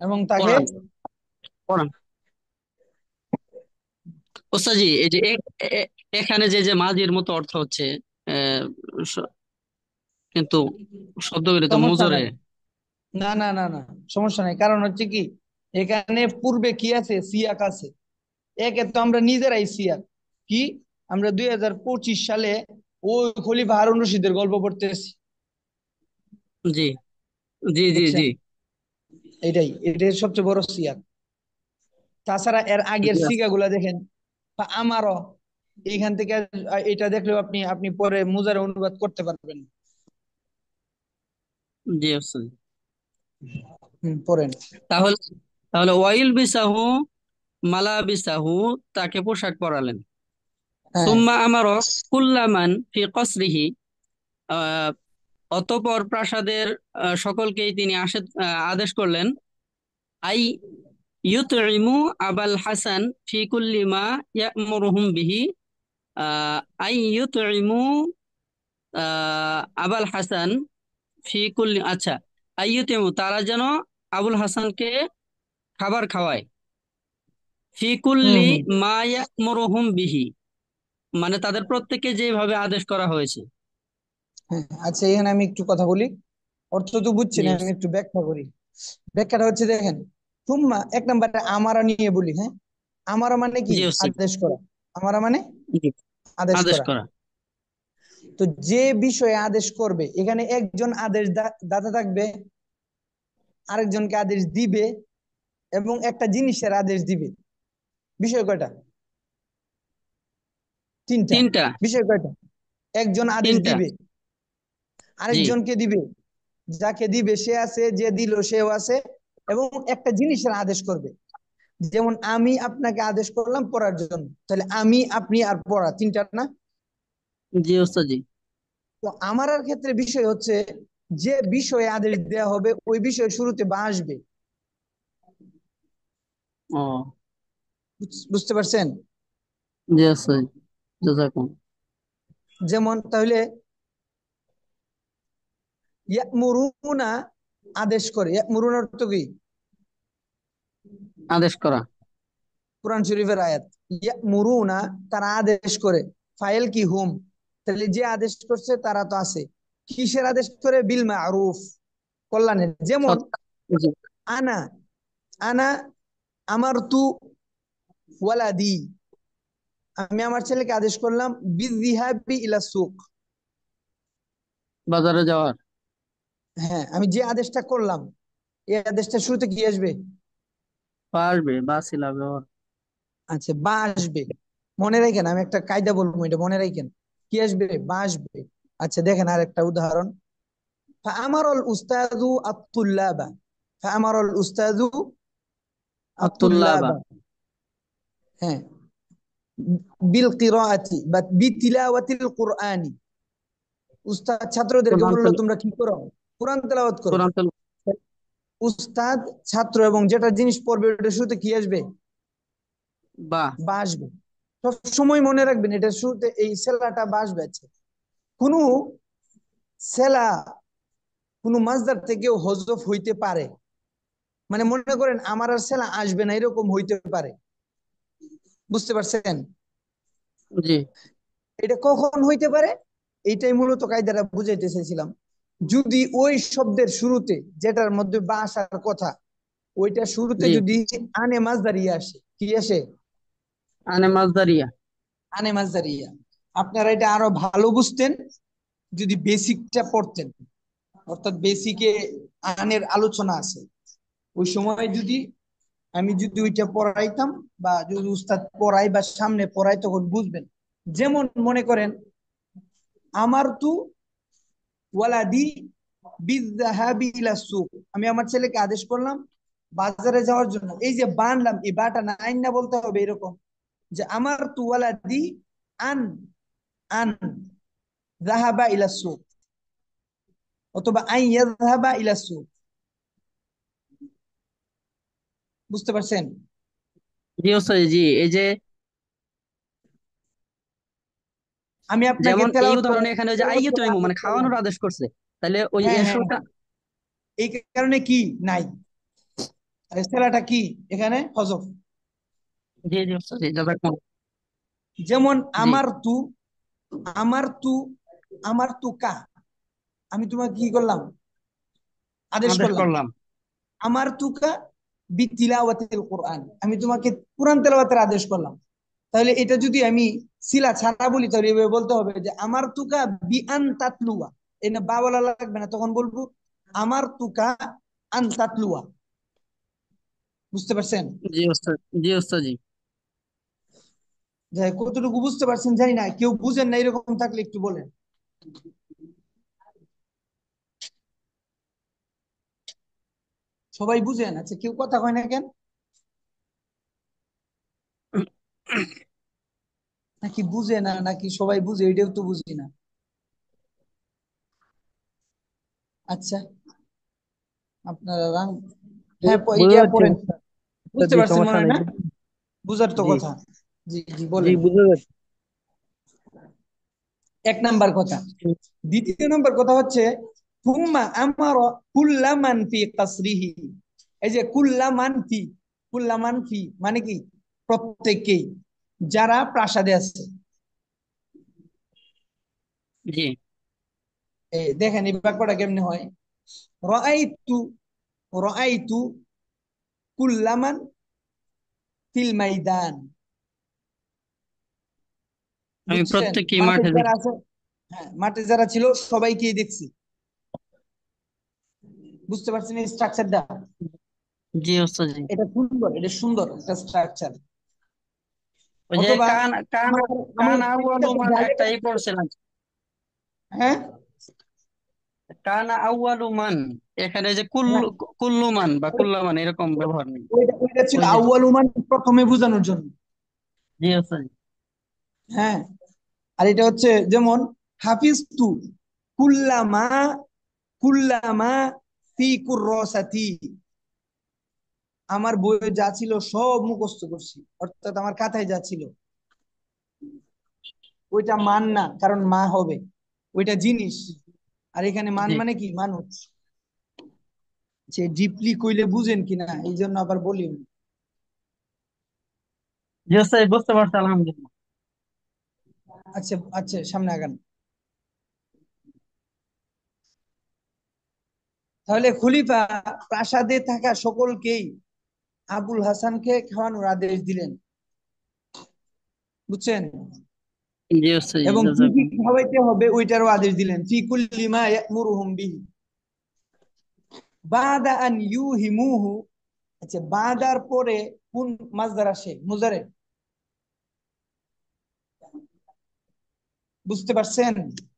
এবং তাকে পরান। পরান। ওস্তাজি, এই যে এখানে যে যে মাঝির মতো অর্থ হচ্ছে, আহ, স- কিন্তু শব্দগুলি তো সমস্যা মুজরে। নাই। না না না না, সমস্যা নাই। কারণ হচ্ছে কি, এখানে পূর্বে কি আছে? সিয়াক আছে। একে তো আমরা নিজেরাই সিয়াক কি, আমরা 2025 সালে ওই খলিফা হারুন রশিদের গল্প পড়তেছি। জি, জি, জি, জি। বুঝছেন? এটাই সবচেয়ে বড় সিয়াক। তাছাড়া এর আগের জি সিগা গুলা দেখেন, বা আমারও এইখান থেকে এটা দেখলেও আপনি আপনি পরে মুজারে অনুবাদ করতে পারবেন। জি ওস্তাদ। পড়েন। তাহলে তাহলে ওয়াইল বিসাহু মালাবিসাহু, তাকে পোশাক পরালেন। হ্যাঁ সুম্মা আমারো কুল্লামান ফি কসরিহি, আহ, অতঃপর প্রাসাদের সকলকেই তিনি আদেশ করলেন। আই ইউতইমু আবাল হাসান ফি কুল্লি মা ইয়ামুরুহুম বিহি। আই ইউতইমু আবাল হাসান ফি কুল্লি, আচ্ছা, আই ইউতইমু, তারা যেন আবুল হাসানকে খাবার খাওয়ায়। ফি হুম কুল্লি হুম মা ইয়ামুরুহুম বিহি, মানে তাদের প্রত্যেককে যেভাবে আদেশ করা হয়েছে। হ্যাঁ। আচ্ছা, এখানে আমি একটু কথা বলি। অর্থ তো বুঝছি জি না, আমি ওস্তাদ। একটু ব্যাখ্যা করি। ব্যাখ্যাটা হচ্ছে দেখেন, তুম্মা এক নম্বরে আমারা নিয়ে বলি। হ্যাঁ, আমারা মানে কি? জি ওস্তাদ। আদেশ করা। আমারা মানে জি, আদেশ আদেশ করা। করা। তো যে বিষয়ে আদেশ করবে, এখানে একজন আদেশ দাতা থাকবে, আরেকজনকে আদেশ দিবে, এবং একটা জিনিসের আদেশ দিবে। বিষয় কয়টা? তিনটা। তিনটা। বিষয় কয়টা? একজন আদেশ তিনটা। দিবে, জি, আরেকজনকে দিবে, যাকে দিবে সে আছে, যে দিল সেও আছে, এবং একটা জিনিসের আদেশ করবে। যেমন আমি আপনাকে আদেশ করলাম পড়ার জন্য, তাহলে আমি, আপনি আর পড়া, তিনটা না? জি ওস্তাদ, জি। তো আমারার ক্ষেত্রে বিষয় হচ্ছে যে বিষয়ে আদেশ দেওয়া হবে ওই বিষয়ে শুরুতে বা আসবে। ও বুঝতে পারছেন? জি আছে, জাযাকুম। যেমন তাহলে ইয়ামুরুনা আদেশ করে, ইয়ামুরুনা অর্থ কি? আদেশ করা। কোরআন শরীফের আয়াত। ইয়ামুরুনা তারা আদেশ করে, ফাইল কি হুম, তাহলে যে আদেশ করছে তারা তো আছে। কিসের আদেশ করে? বিল মারুফ, কল্যাণের। যেমন সৎ। জি। আনা, আনা আমারতু ওয়ালাদি, আমি আমার ছেলেকে আদেশ করলাম বিযিহাবি ইলা সুক। বাজারে যাওয়ার। হ্যাঁ, আমি যে আদেশটা করলাম এই আদেশটা শুরুতে কি আসবে? বা আসবে, বা ছিলা ব্যবহার। আচ্ছা, বা আসবে। মনে রাখেন, আমি একটা কায়দা বলবো, এটা মনে রাখেন। কি আসবে? বা আসবে। আচ্ছা দেখেন আর একটা উদাহরণ। ফাআমারাল উস্তাযু আত-তুল্লাবা, ফাআমারাল উস্তাযু আতুল্লাবা। আত-তুল্লাবা, হ্যাঁ, বিল কিরাআতি বা বিতিলাওয়াতিল কুরআনি, উস্তাদ ছাত্রদেরকে কোরআন বললো তেল তোমরা কি করো? কোরআন তেলাওয়াত করো। কোরআন তেল উস্তাদ, ছাত্র এবং যেটা জিনিস পড়বে ওটা শুরুতে কি আসবে? বা। বা আসবে। সব সময় মনে রাখবেন এটা শুরুতে এই সেলাটা বা আসবে। আছে কোনো সেলা কোনো মাসদার থেকেও হযরফ হইতে পারে, মানে মনে করেন আমার আর সেলা আসবে না এরকম হইতে পারে। বুঝতে পারছেন? জি এটা কখন হইতে পারে? এইটাই মূলত কায়দাটা বুঝাইতে চাইছিলাম। যদি ওই শব্দের শুরুতে যেটার মধ্যে বা আসার কথা ওইটা শুরুতে জি। যদি আনে মাসদারিয়া আসে, কি আসে? আনে মাসদারিয়া। আনে মাসদারিয়া। আপনারা এটা আরো ভালো বুঝতেন যদি বেসিকটা পড়তেন, অর্থাৎ বেসিকে আনের আলোচনা আছে। ওই সময় যদি আমি যদি ওইটা পড়াইতাম বা যদি উস্তাদ পড়াই বা সামনে পড়াই তখন বুঝবেন। যেমন মনে করেন আমার তু ওয়ালাদি বিযহাবি ইলা সুক, আমি আমার ছেলেকে আদেশ করলাম বাজারে যাওয়ার জন্য। এই যে বানলাম, এই বাটা নাইন না বলতে হবে এরকম যে আমার তু ওয়ালাদি আন, আন যাহাবা ইলা সুক, অথবা আন ইয়াযহাবা ইলা সুক। বুঝতে পারছেন? জি ওস্তাদ জি। এই যে আমি আপনাকে যেমন এই তেলাওয়াত করে উদাহরণে এখানে ওই যে তেলাওয়াত আইয়ুত করে ইমু আদেশ মানে করলাম। খাওয়ানোর আদেশ করছে, তাহলে ওই হ্যাঁ এর হ্যাঁ শুরুটা। হ্যাঁ, এই কারণে কি নাই, সেলাটা কি এখানে হযফ। জি জি ওস্তাদ জি, জাযাকুম। যেমন জি। আমার তু, আমার তু, আমার তু কা, আমি তোমাকে কি করলাম? আদেশ আদেশ করলাম। করলাম। আমার তুকা বিতিলাওয়াতিল কোরআন, আমি তোমাকে কোরআন তেলাওয়াতের আদেশ করলাম। তাহলে এটা যদি আমি সিলা ছাড়া বলি তাহলে এভাবে বলতে হবে যে আমার তুকা বিআন তাতলুয়া, এই না বা বলা লাগবে না, তখন বলবো আমার তুকা আন তাতলুয়া। বুঝতে পারছেন? জি ওস্তাদ, জি ওস্তাদ জি। যে কতটুকু বুঝতে পারছেন জানি না, কেউ বুঝেন না এরকম থাকলে একটু বলেন। সবাই বুঝেন? আচ্ছা কেউ কথা কয় না কেন? নাকি বুঝে না, নাকি সবাই বুঝে এটাও তো বুঝি না। আচ্ছা আপনারা হ্যাঁ বোঝা ইয়া যাচ্ছে পড়েন। উস্তাদ। উস্তাদ বুঝতে জি, পারছেন সমস্যা মনে হয় নেই। না? বুঝার তো জি কথা। জি জি জি, বলেন। বুঝা যাচ্ছে। এক নাম্বার কথা। দ্বিতীয় নাম্বার কথা হচ্ছে হুম্মা আমারা কুল্লামান ফি কাসরিহি, এই যে কুল্লামান ফি, কুল্লামান ফি মানে কি? প্রত্যেককেই, যারা প্রাসাদে আছে। জি। দেখেন এই বাক্যটা কেমনে হয়। রাআইতু, রাআইতু কুল্লামান ফিল মাইদান, আমি বুঝছেন? প্রত্যেকই মাঠে মাঠে যারা দেখি। আছে, হ্যাঁ মাঠে যারা ছিল সবাইকেই দেখছি। বুঝতে পারছেন এই স্ট্রাকচারটা? জি ওস্তাদ জি। এটা সুন্দর, এটা সুন্দর একটা স্ট্রাকচার। ওই যে অথবা কান কান আমার আমার কান আউয়ালু পরীক্ষাতে মান একটা ডাইরেক্ট, ই পড়ছিলাম। হ্যাঁ কান আউয়ালু মান, এখানে যে হ্যাঁ, কুল্লু মান বা কুল্লামান এরকম ব্যবহার নেই। ওইটা ছিল ওই যে। আউয়াল উমান, প্রথমে বোঝানোর জন্য। জি ওস্তাদ জি। হ্যাঁ, আর এটা হচ্ছে যেমন হাফিজ তু কুল্লামা কুল্লামা ফি কুররাসাতি, আমার বইয়ে যা ছিল সব মুখস্থ করছি, অর্থাৎ আমার খাতায় যা ছিল। ওইটা মান না, কারণ মা হবে, ওইটা জিনিস। আর এখানে মান জি মানে কি, মানুষ। সে ডিপলি কইলে বুঝেন কিনা, এই জন্য আবার বলি। জি ওস্তাদ, বুঝতে পারছি আলহামদুলিল্লাহ। আচ্ছা আচ্ছা, সামনে আগান। তাহলে খলিফা প্রাসাদে থাকা সকলকেই আবুল হাসানকে খাওয়ানোর আদেশ দিলেন, বুঝছেন? জি ওস্তাদ, জি এবং কি কি জাযাকাল্লাহ। খাওয়াইতে হবে ওইটারও আদেশ দিলেন, ফি কুল্লি মা ইয়ামুরুহুম বিহি বাদা আন ইউহিমুহু। আচ্ছা, বাদার পরে কোন মাসদার আসে? মুজারে। বুঝতে পারছেন?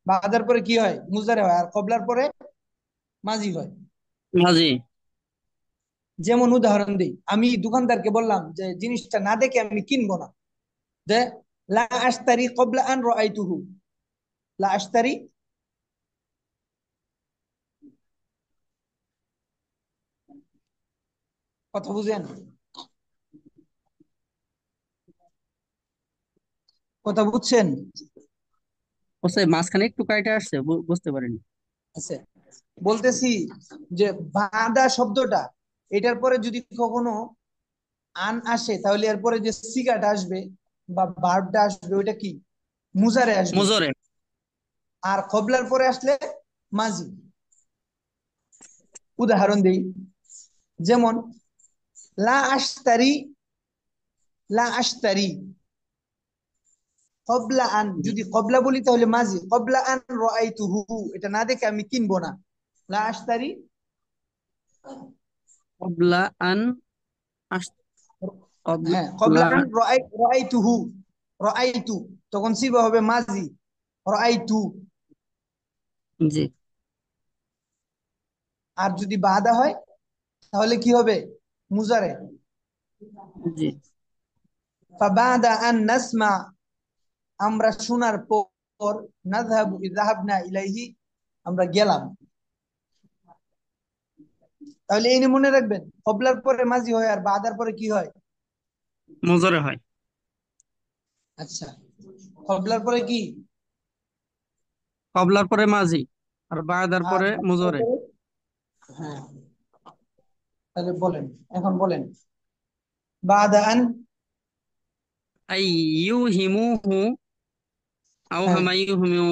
বাদার পরে কি হয়? মুজারে হয়। আর কবলার পরে মাজি হয়। মাঝি। যেমন উদাহরণ দিই, আমি দোকানদারকে বললাম যে জিনিসটা না দেখে আমি কিনবো না, যে লা আশতারি কবলা আন রাআইতুহু। লা আশতারি, কথা বুঝেন? কথা বুঝছেন? ওস্তাদ মাঝখানে একটু কাইটা আসছে, বুঝতে পারিনি। আচ্ছা, বলতেছি যে বাদা শব্দটা, এটার পরে যদি কখনো আন আসে, তাহলে এরপরে যে সিগাটা আসবে বা ভার্বটা আসবে, ওইটা কি? মুজারে আসবে। মুজরে। আর কবলার পরে আসলে মাজি। উদাহরণ দেই, যেমন লা আশতারি, লা আশতারি কবলা আন, জি। যদি কবলা বলি তাহলে মাজি, কবলা আন রাআইতুহু, এটা না দেখে আমি কিনবো না। লা আশতারি, কবলা আন আস হ্যাঁ, কবলা কবলা। আন রাআইতুহু, রাআইতু, তখন সিবা হবে মাজি, রাআইতু। জি আর যদি বাদা হয় তাহলে কি হবে? মুজারে। জি। ফাবাদা আন নাসমা, আমরা শোনার পর, নাযহাবু যাহাবনা ইলাইহি, আমরা গেলাম। তাহলে এই নিয়ে মনে রাখবেন, কবলার পরে মাজি হয় আর বাদার পরে কি হয়? মুজরে হয়। আচ্ছা, কবলার পরে কি? কবলার পরে মাঝি, আর বাদার আর পরে বাদার মুজরে। পরে, হ্যাঁ, তাহলে বলেন, এখন বলেন। বাদা আন, আই ইউ হিমুহু আও হ্যাঁ, হামা ইউহিমু,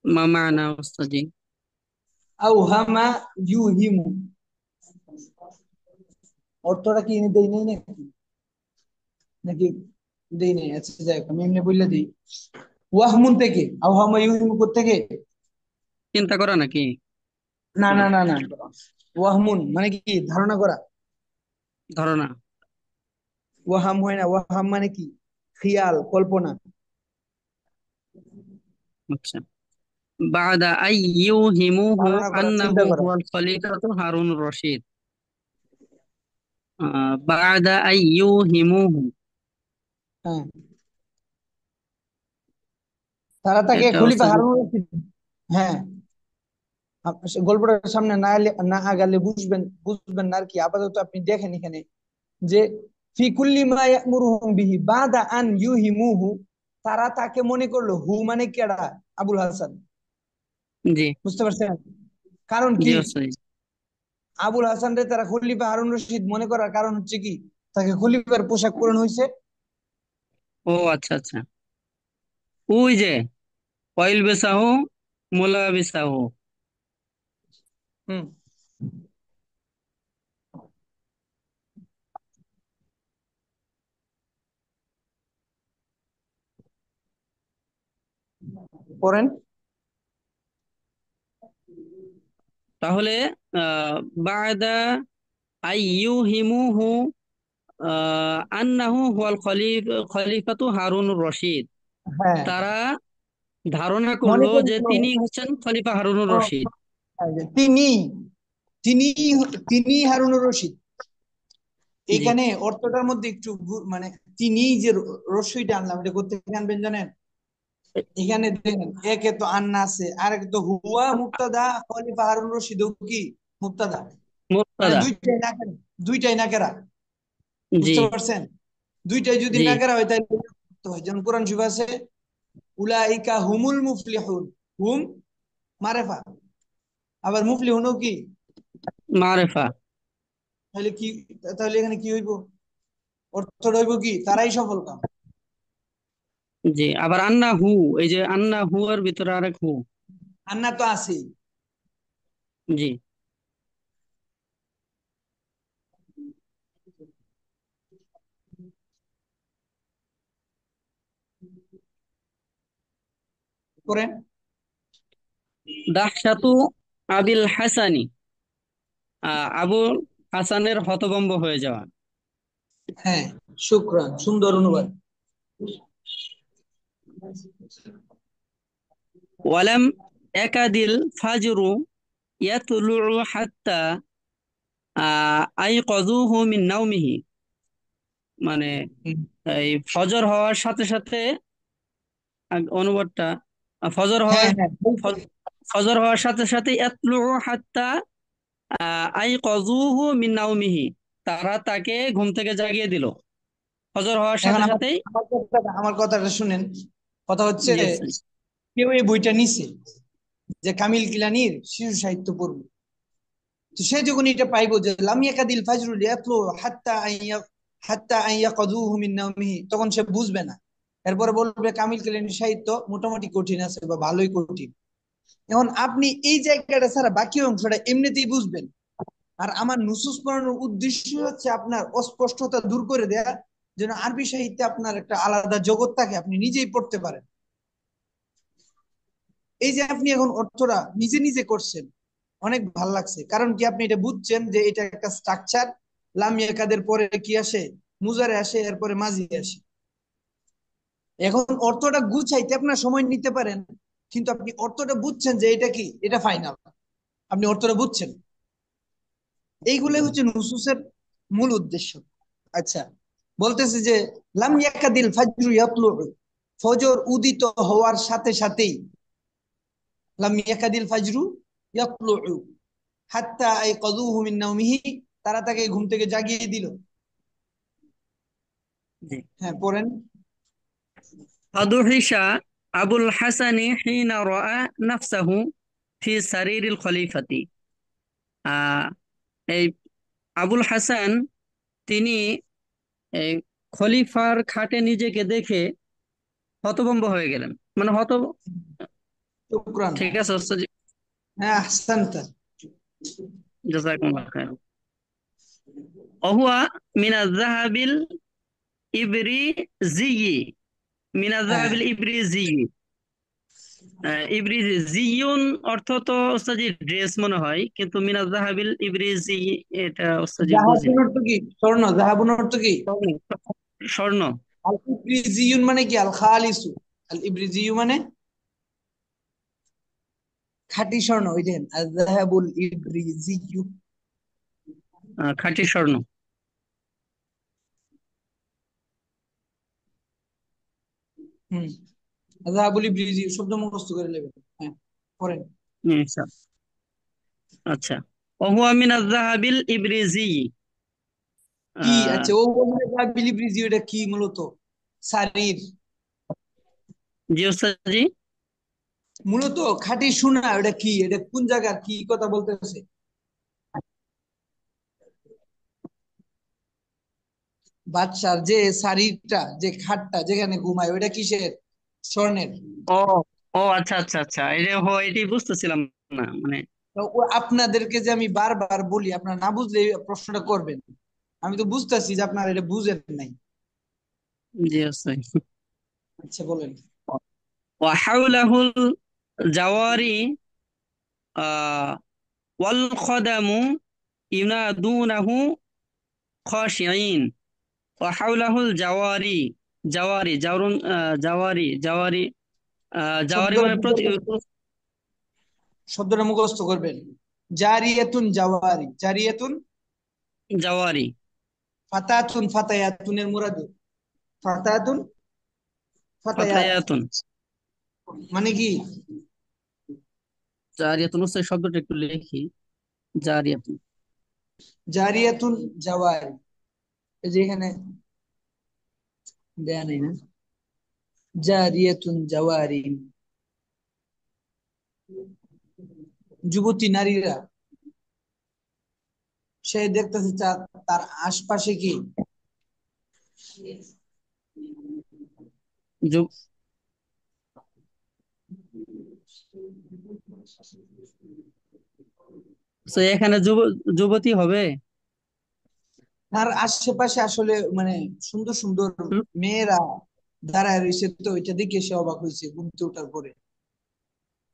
মা মানা ওস্তাদি? আওহামা ইউহিমু, অর্থটা কি এনে দেই নাই নাকি? নাকি দেই নাই? আচ্ছা যাই হোক, আমি এমনি বললে দিই। ওয়াহমুন থেকে, আওহামা ইউহিমু থেকে। চিন্তা করা নাকি? না না না না, ওয়াহমুন মানে কি? ধারণা করা। ধারণা। ওয়াহাম হয় না, ওয়াহাম মানে কি? খেয়াল, কল্পনা। আচ্ছা, বাদা আই ইউহিমুহু ধারণা করা, আন্নাহু চিন্তা করা। হুয়াল খলিফাতু হারুনুর রশিদ। বাদা আই ইউহিমুহু, হ্যাঁ, তারা তাকে এটা খলিফা ওস্তাদ। হারুন রশিদ। হ্যাঁ, গল্পটার সামনে না না আগালে বুঝবেন, বুঝবেন না আর কি। আপাতত আপনি দেখেন এখানে যে ফি কুল্লি মা ইয়ামুরুহুম বিহি বাদা আন ইউহিমুহু, তারা তাকে মনে করলো, হু মানে কেডা? আবুল হাসান। জি বুঝতে পারছেন? কারণ জি কি? ওস্তাদ। আবুল হাসান রে তারা খলিফা হারুন রশিদ মনে করার কারণ হচ্ছে কি, তাকে খলিফার পোশাক পরানো হয়েছে। ও আচ্ছা আচ্ছা, ওই যে অয়েল বেসাহু মুলা বেসাহু। হুম, পড়েন। তাহলে বাদা আই ইউহিমুহু আন্নাহু হুয়াল খলিফাতু হারুনুর রশিদ, হ্যাঁ, তারা ধারণা মনে করলো যে করলো, তিনি হচ্ছেন খলিফা হারুনুর ও, রশিদ। তিনি তিনি তিনি হারুনুর রশিদ। জি। এখানে অর্থটার মধ্যে একটু মানে তিনি যে রস্যইটা আনলাম, এটা করতে আনবেন জানেন? এখানে দেখেন, একে তো আন্না আছে, আর এক তো হুয়া মুক্তাদা, খলিফা হারুন রশিদ কি মুক্তাদা। মানে মুবতাদা। দুইটাই নাকেরা। জি বুঝতে পারছেন? দুইটাই যদি জি। নাকেরা হয় তাহলে তো হয়। যেমন কোরআন শরীফ আছে উলাইকা হুমুল মুফলিহুন, হুম মারেফা, আবার মুফলিহুনও কি, মারেফা। তাহলে কি, তাহলে এখানে কি হইব, অর্থটা হইব কি তারাই সফল কাম। জি, আবার আন্না হু, এই যে আন্না হু এর ভিতরে আরেক হু। আন্না তো আছেই। জি। করেন। দাহশাতু আবিল হাসানি, আবুল হাসানের হতভম্ব হয়ে যাওয়া। হ্যাঁ, শুকরান, সুন্দর অনুবাদ। ওয়ালাম একাদিল ফাজরু ইয়াতলুউ হাত্তা আইকাযুহু মিন নাওমিহি, মানে হুম। এই ফজর হওয়ার সাথে সাথে, অনুবাদটা ফজর হ্যাঁ হওয়ার হ্যাঁ, ফ- ফজর হওয়ার সাথে সাথে ইয়াতলুউ হাত্তা আইকাযুহু মিন নাওমিহি, তারা তাকে ঘুম থেকে জাগিয়ে দিল ফজর হওয়ার এখন সাথে আমার সাথেই। আমার কথাটা শুনেন। কথা হচ্ছে, জি কেউ এই বইটা নিছে, যে কামিল কিলানির শিশু সাহিত্য পড়ব, তো সে যখন এটা পাইবো যে লাম ইয়াকাদিল ফাজরুল ইয়াতলু হাত্তা ইয়াকাযুহু মিন নাওমিহি, তখন সে বুঝবে না। এরপরে বলবে কামিল কিলানির সাহিত্য মোটামুটি কঠিন আছে বা ভালোই কঠিন। এখন আপনি এই জায়গাটা ছাড়া বাকি অংশটা এমনিতেই বুঝবেন। আর আমার নুসুস পড়ানোর উদ্দেশ্য হচ্ছে আপনার অস্পষ্টতা দূর করে দেয়া, যেন আরবি সাহিত্যে আপনার একটা আলাদা জগৎ থাকে, আপনি নিজেই পড়তে পারেন। এই যে আপনি এখন অর্থটা নিজে নিজে করছেন, অনেক ভাল লাগছে। কারণ কি, আপনি এটা বুঝছেন যে এটা একটা স্ট্রাকচার। লাম ইয়াকাদের পরে কি আসে, মুজারে আসে, এরপরে মাজি আসে। এখন অর্থটা গুছাইতে আপনার সময় নিতে পারেন, কিন্তু আপনি অর্থটা বুঝছেন যে এটা কি, এটা ফাইনাল। আপনি অর্থটা বুঝছেন। এইগুলোই হচ্ছে নুসুসের মূল উদ্দেশ্য। আচ্ছা, বলতেছে যে লাম ইয়াকাদিল ফাজরু ইয়াতলু, ফজর উদিত হওয়ার সাথে সাথেই, লাম ইয়াকাদিল ফাজরু ইয়াতলু হাত্তা আইকাযুহু মিন নাওমিহি, তারা তাকে ঘুম থেকে জাগিয়ে দিল। জি। হ্যাঁ, পড়েন। ফাদুহিশা আবুল হাসানি হিনা রাআ নাফসাহু ফি সারিরিল খলিফাতি। আহ এই আবুল হাসান, তিনি এই খলিফার খাটে নিজেকে দেখে হতভম্ব হয়ে গেলেন, মানে শুকরান। ঠিক আছে ওস্তাদ। হ্যাঁ, আহসানতা। জাযাকুমুল্লাহ খাইর। ওহুয়া মিনাজ যাহাবিল ইবরিজিয়্যি, মিনাজ হ্যাঁ, যাহাবিল ইবরিজিয়্যি। ইবরিজিয়ুন অর্থ তো ওস্তাদ ড্রেস মনে হয়, কিন্তু মিনাজ যাহাবিল ইবরিজিয়্যি এটা ওস্তাদ বুঝি জাহাবুন নাই। অর্থ কি? স্বর্ণ। জাহাবুন অর্থ কি? স্বর্ণ। স্বর্ণ। আল ইব্রিজিয়ুন মানে কি? আল খালিসু। আল ইব্রিজিয়ু মানে খাঁটি স্বর্ণ, ওই দেন আল জাহাবুল ইব্রিজিয়ু। খাঁটি স্বর্ণ। হুম, জাহাবুল ইব্রিজিয়ু শব্দ মুখস্থ করে নেবেন। হ্যাঁ, পড়েন। আচ্ছা আচ্ছা। ওহুয়া মিনাজ যাহাবিল ইবরিজিয়্যি। কি? আহ আচ্ছা, ও বলে জাহাবুল ইব্রিজিয়ু, এটা কি মূলত? শাড়ির, জি ওস্তাদ জি। মূলত খাঁটি সোনা। এটা কি? এটা কোন জায়গার কি কথা বলতেছে? বাদশার যে শাড়িটা, যে খাটটা যেখানে ঘুমায়, ওইটা কিসের? স্বর্ণের। ও ও আচ্ছা আচ্ছা আচ্ছা, এটাই বুঝতেছিলাম না মানে। তো ও আপনাদেরকে যে আমি বারবার বলি, আপনারা না বুঝলে এই প্রশ্নটা করবেন। আমি তো বুঝতেছি যে আপনারা এটা বুঝেন নাই। জি ওস্তাদ। আচ্ছা, বলেন। ওয়াহাউলাহুল জাওয়ারি আহ ওয়াল খদামু ইউনাদুনাহু খাশিঈন। ওয়াহাউলাহুল জাওয়ারি, জাওয়ারি জাওরুন, জাওয়ারি জাওয়ারি শব্দটা মানে প্রতি। মুখস্থ, শব্দটা মুখস্থ করবেন। জারিয়াতুন, জাওয়ারি, জারিয়াতুন। জাওয়ারি। ফাতাতুন, ফাতায়াতুনের মুরাদে ফাতাতুন, ফাতায়াত। ফাতায়াতুন। মানে কি? জারিয়াতুন উস্তাদ শব্দটা একটু লিখি। জারিয়াতুন। জারিয়াতুন জাওয়ারি, এই যে এখানে দেয়া নেই না, জারিয়াতুন জাওয়ারি, যুবতী নারীরা, সে দেখতেছে তার আশপাশে কি যু- তো এখানে যুবতী হবে। তার আশেপাশে আসলে মানে সুন্দর সুন্দর হুম? মেয়েরা দাঁড়ায় রয়েছে, তো ওইটা দেখে সে অবাক হয়েছে ঘুম থেকে ওঠার পরে।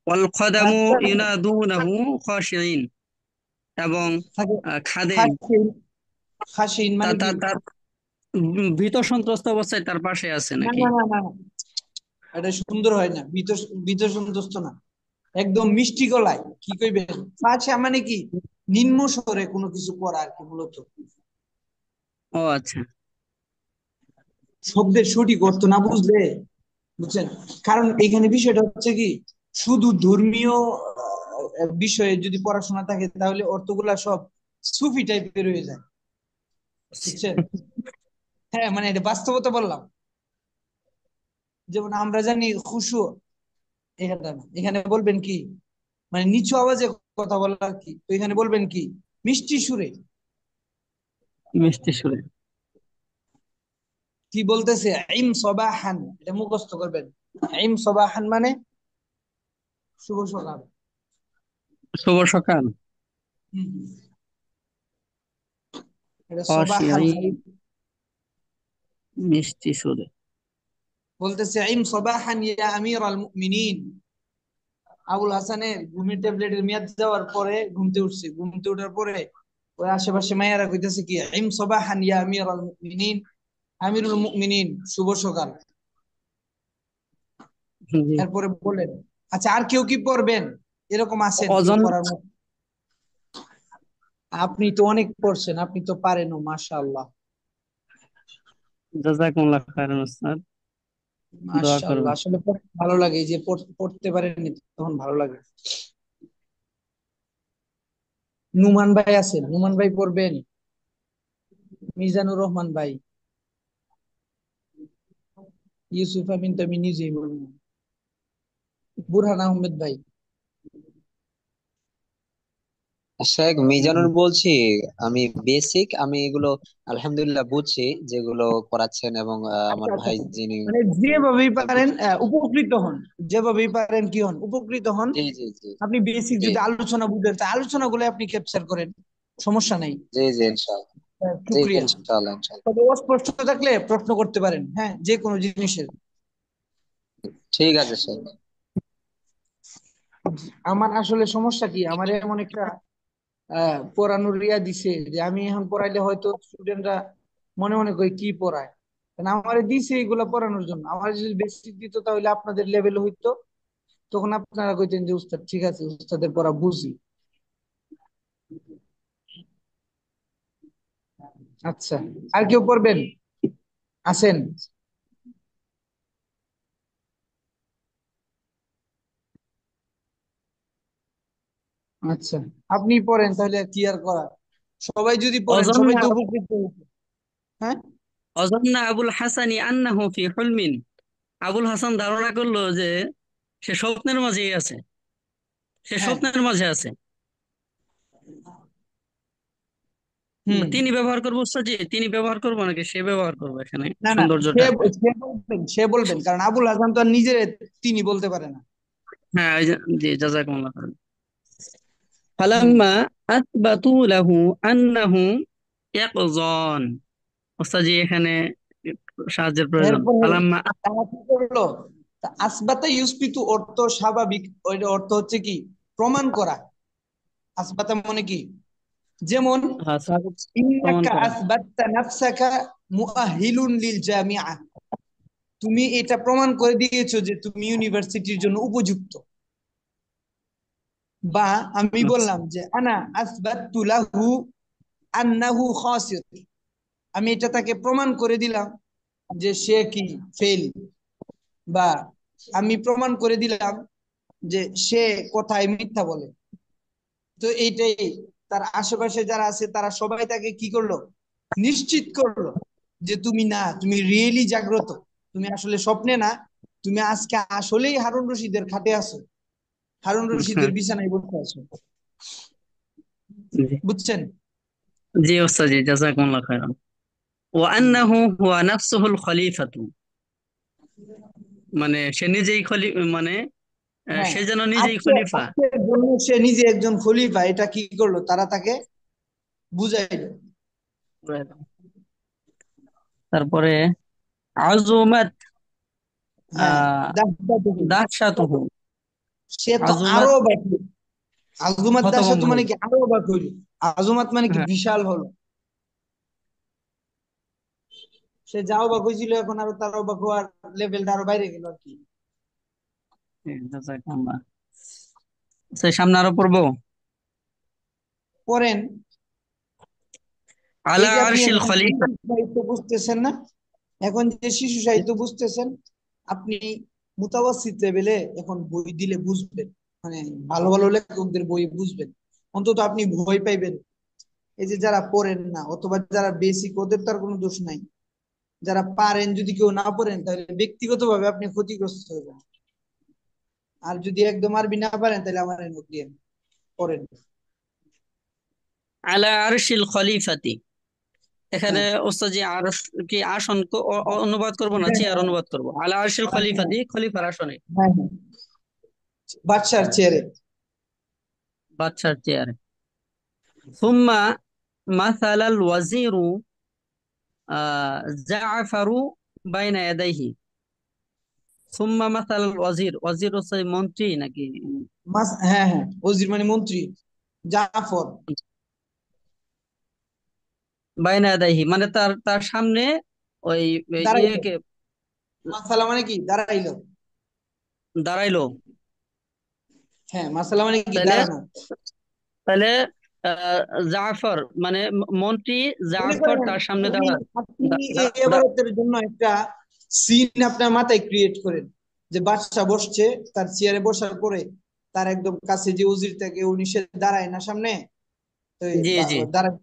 ওয়াল কদামু আচ্ছা, ইউনাদুনাহু খাশিঈন, এবং থাকে খাদেম খাসিন, খাসিন তা মানে তা কি? তার ভীত সন্ত্রস্ত অবস্থায় তার পাশে আছে না নাকি? না না না না, এটা সুন্দর হয় না, ভীত ভীত সন্তুষ্ট না, একদম মিষ্টি গলায় কি কইবেন, ফাঁসা মানে কি নিম্ন স্বরে কোনো কিছু করা আর কি মূলত। ও আচ্ছা। শব্দের সঠিক অর্থ না বুঝলে, বুঝছেন, কারণ এখানে বিষয়টা হচ্ছে কি, শুধু ধর্মীয় বিষয়ে যদি পড়াশোনা থাকে তাহলে অর্থগুলা সব সুফি টাইপের হয়ে যায়, বুঝছেন। হ্যাঁ মানে এটা বাস্তবতা বললাম। যেমন আমরা জানি খুশু, এখানে না, এখানে বলবেন কি মানে নিচু আওয়াজে কথা বলা কি, তো এখানে বলবেন কি মিষ্টি সুরে। মিষ্টি সুরে। কি বলতেছে, ইম সবাহান, এটা মুখস্থ করবেন। ইম সবাহান মানে শুভ সকাল। শুভ সকাল। হুম, এটা সবাহাল খাশিঈন, খালিদ মিষ্টি সুরে। বলতেছে, ইম সবাহান ইয়া আমির আল মুমিনিন। আবুল হাসানের ঘুমের ট্যাবলেটের মেয়াদ যাওয়ার পরে ঘুমতে উঠছে, ঘুমতে ওঠার পরে ওই আশেপাশে মায়েরা কইতেছে কি, ইম সবাহান ইয়া আমির আল মুমিনিন, আমিরুল মুমিনিন, শুভ সকাল। জি। এরপরে বলেন, আচ্ছা আর কেউ কি পড়বেন, এরকম আছেন কেউ অজন। পড়ার মতো? আপনি তো অনেক পড়ছেন, আপনি তো পারেনও মাশাআল্লাহ। জাযাকুমুল্লাহ খাইরান উস্তাদ। দোয়া মাশাআল্লাহ, করবেন। আসলে পড়তে ভালো লাগে, এই যে পড়তে পারেন তখন ভালো লাগে। নুমান ভাই আছেন, নুমান ভাই পড়বেন, মিজানুর রহমান ভাই, ইউসুফ আমিন তো আমি নিজেই বলবো, বুরহান আহমেদ ভাই। শেখ মিজানুর বলছি। আমি বেসিক আমি এগুলো আলহামদুলিল্লাহ বুঝছি যেগুলো করাচ্ছেন, এবং আচ্ছা আমার আচ্ছা ভাই আচ্ছা। যিনি মানে যেভাবেই পারেন বুঝছি। উপকৃত হন, যেভাবেই পারেন কি হন, উপকৃত হন। জি জি জি আপনি বেসিক জি যদি আলোচনা বুঝেন তা আলোচনাগুলো আপনি ক্যাপচার করেন, সমস্যা নাই। জি জি ইনশাআল্লাহ। জি শুক্রিয়া। ইনশাআল্লাহ ইনশাআল্লাহ। তবে অস্পষ্ট থাকলে প্রশ্ন করতে পারেন, হ্যাঁ, যে কোনো জিনিসের। ঠিক আছে শেখ। আমার আসলে সমস্যা কি, আমার এমন একটা পড়ানোর রিয়া দিছে যে আমি এখন পড়াইলে হয়তো স্টুডেন্টরা মনে মনে করে কি পড়ায়, কারণ আমার দিছে এগুলা পড়ানোর জন্য। আমার যদি বেসিক দিত তাহলে আপনাদের লেভেল হইতো, তখন আপনারা কইতেন যে উস্তাদ ঠিক আছে, উস্তাদের পড়া বুঝি। আচ্ছা, আর কেউ পড়বেন আছেন? আচ্ছা, আপনি পড়েন তাহলে, কি আর করা, সবাই যদি পড়েন সবাই অজন্না তো উপকৃত হইতো। হ্যাঁ, অজন্না আবুল হাসানি আন্নাহু ফি হুলমিন। আবুল হাসান ধারণা করলো যে সে স্বপ্নের মাঝেই আছে, সে হ্যাঁ, স্বপ্নের মাঝে আছে। হুম, তিনি ব্যবহার করবো উস্তাদ জি, তিনি ব্যবহার করবো নাকি সে ব্যবহার করবো এখানে না না, সে সৌন্দর্যটা? সে বলবেন, সে বলবেন, কারণ আবুল হাসান তো আর নিজে তিনি বলতে পারে না। হ্যাঁ, জি জাযাকুমুল্লাহ খাইরান। হুম, ফালাম্মা আসবাতু লাহু আন্নাহু ইয়াকযান। ওস্তাদ জি এখানে একটু সাহায্যের প্রয়োজন। এরপরে ফালাম্মা তারা কি করলো, তা আসবাতা ইউসপিতু অর্থ স্বাভাবিক, ওই অর্থ হচ্ছে কি প্রমাণ করা। আসবাতা মানে কি, যেমন স্বাগত প্রমাণ ইন্নাকা করা। আসবাতা নাফসাকা মুআহিলুন লিল জামিআ, তুমি এটা প্রমাণ করে দিয়েছো যে তুমি ইউনিভার্সিটির জন্য উপযুক্ত। বা আমি আচ্ছা। বললাম যে আনা আসবাতু লাহু আন্নাহু খাসির, আমি এটা তাকে প্রমাণ করে দিলাম যে সে কি ফেল, বা আমি প্রমাণ করে দিলাম যে সে কথায় মিথ্যা বলে। তো এইটাই, তার আশেপাশে যারা আছে তারা সবাই তাকে কি করলো, নিশ্চিত করলো যে তুমি না, তুমি রিয়েলি জাগ্রত, তুমি আসলে স্বপ্নে না, তুমি আজকে আসলেই হারুন রশিদের খাটে আছো, হারুন হ্যাঁ, রশিদের বিছানায় বসে আছো। জি বুঝছেন? জি ওস্তাদ জি, জাযাকুমুল্লাহ খাইরান। ওয়া আন্নাহু হুয়া নাফসুহুল খলিফাতু, মানে সে নিজেই মানে হ্যাঁ, সে যেন নিজেই আজকে খলিফা। আজকের জন্য সে নিজে একজন খলিফা, এটা কি করলো, তারা তাকে বুঝাইলো। তারপরে আযুমাত হ্যাঁ, আহ দাহশাতুহু, দাহশাতুহু, সে তো আরো আযুমাত অবাক হইল। আজুমাত হতভম্ব দাহশাতু মানে হইল। কি, আরো অবাক হইল। আজুমাত মানে কি, হ্যাঁ, বিশাল হলো। সে যা অবাক হয়েছিল, এখন আরো তার অবাক হওয়ার লেভেলটা আরো বাইরে গেল আর কি। জাযাকুমুল্লাহ। সে সামনে আরো পড়বো। পড়েন। এই আলা যে আপনি আরশিল এখন খলিফা। শিশু সাহিত্য বুঝতেছেন না, এখন যে শিশু সাহিত্য বুঝতেছেন, আপনি মুতাওয়াসিত লেভেলে এখন বই দিলে বুঝবেন, মানে ভালো ভালো লেখকদের বই বুঝবেন, অন্তত আপনি ভয় পাইবেন। এই যে যারা পড়েন না অথবা যারা বেসিক, ওদের তার কোনো দোষ নাই। যারা পারেন, যদি কেউ না পড়েন তাহলে ব্যক্তিগতভাবে আপনি ক্ষতিগ্রস্ত হবেন। আর যদি একদম আরবি না পারেন তাহলে আমার নোট দিয়ে পড়েন। আলা আরশিল খলিফাতি, এখানে হ্যাঁ, ওস্তাদ জি আরশ কি আসন অনুবাদ করব না হ্যাঁ, চেয়ার অনুবাদ করব? আলা আরশিল হ্যাঁ, খলিফাতি, খলিফার আসনে, হ্যাঁ, বাদশার চেয়ারে। বাদশার চেয়ারে। সুম্মা মাসালাল ওয়াজিরু জাআফারু বাইনা ইয়াদাইহি। সুম্মা মাসালাল ওয়াজির, ওয়াজির হচ্ছে মন্ত্রী নাকি? হ্যাঁ, হ্যাঁ, ওজির মানে মন্ত্রী, জাফর। বাইনা ইয়াদাইহি মানে তার তার সামনে ওই ওই দাঁড়াইলো, ইয়েকে মাসালা মানে কি, দাঁড়াইলো। দাঁড়াইলো। হ্যাঁ, মাসালা মানে কি, তাহলে দাঁড়ানো। তাহলে আহ, জাফর মানে মন্ত্রী মনে জাফর করেন, তার সামনে আপনি দাঁড়া আপনি দা- এই দা- দা- এবারতের জন্য একটা সিন আপনার মাথায় ক্রিয়েট করেন, যে বাদশা বসছে, তার চেয়ারে বসার পরে তার একদম কাছে যে উজির থাকে, উনি সে দাঁড়ায় না সামনে, তো জি জি। দাঁড়ায়।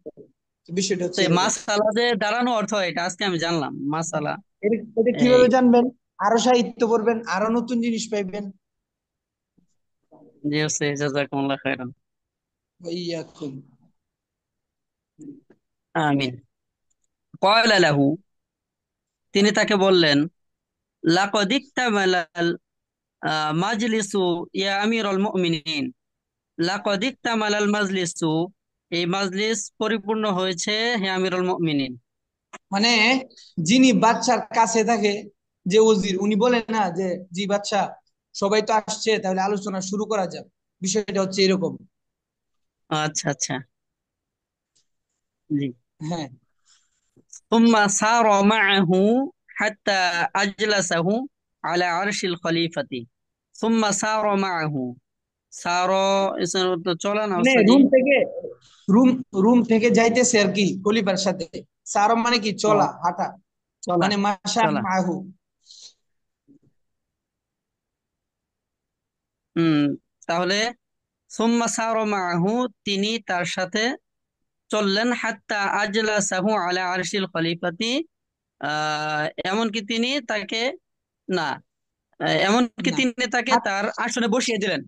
বিষয়টা হচ্ছে তো এরকম। মাসালা যে দাঁড়ানো অর্থ হয়, এটা আজকে আমি জানলাম মাসালা। এটা এই কিভাবে জানবেন? আরো সাহিত্য পড়বেন, আরো নতুন জিনিস পাইবেন। যে হচ্ছে জাযাকুমুল্লাহ খাইরান। ইয়াকুম। আমিন। ক্বালা লাহু, তিনি তাকে বললেন, লাকাদ ইকতামালাল মাজলিসু ইয়া আমিরুল মুমিনিন, লাকাদ ইকতামালাল মাজলিসু, এই মাজলিস পরিপূর্ণ হয়েছে হে আমিরুল মুমিনিন। মানে যিনি বাদশার কাছে থাকে, যে ওজির, উনি বলেন না যে জি বাদশা, সবাই তো আসছে, তাহলে আলোচনা শুরু করা যাক। বিষয়টা হচ্ছে এরকম। আচ্ছা আচ্ছা, জি। হ্যাঁ, ثم سار معه حتى أجلسه على عرش الخليفة। ثم سار معه، سار তো চলা না মানে ওস্তাদ জি? রুম রুম থেকে যাইতেছে আর কি খলিফার সাথে। সারো মানে কি, ও, চলা, হাঁটা, চলা মানে মাশা চলা। মাহু। হুম, তাহলে সুম্মা সার মাহু, তিনি তার সাথে চললেন, হাত্তা আজলাসাহু আলা আরশিল খলিফাতি, আহ এমনকি তিনি তাকে না এমনকি না, তিনি তাকে হাত, তার আসনে বসিয়ে দিলেন।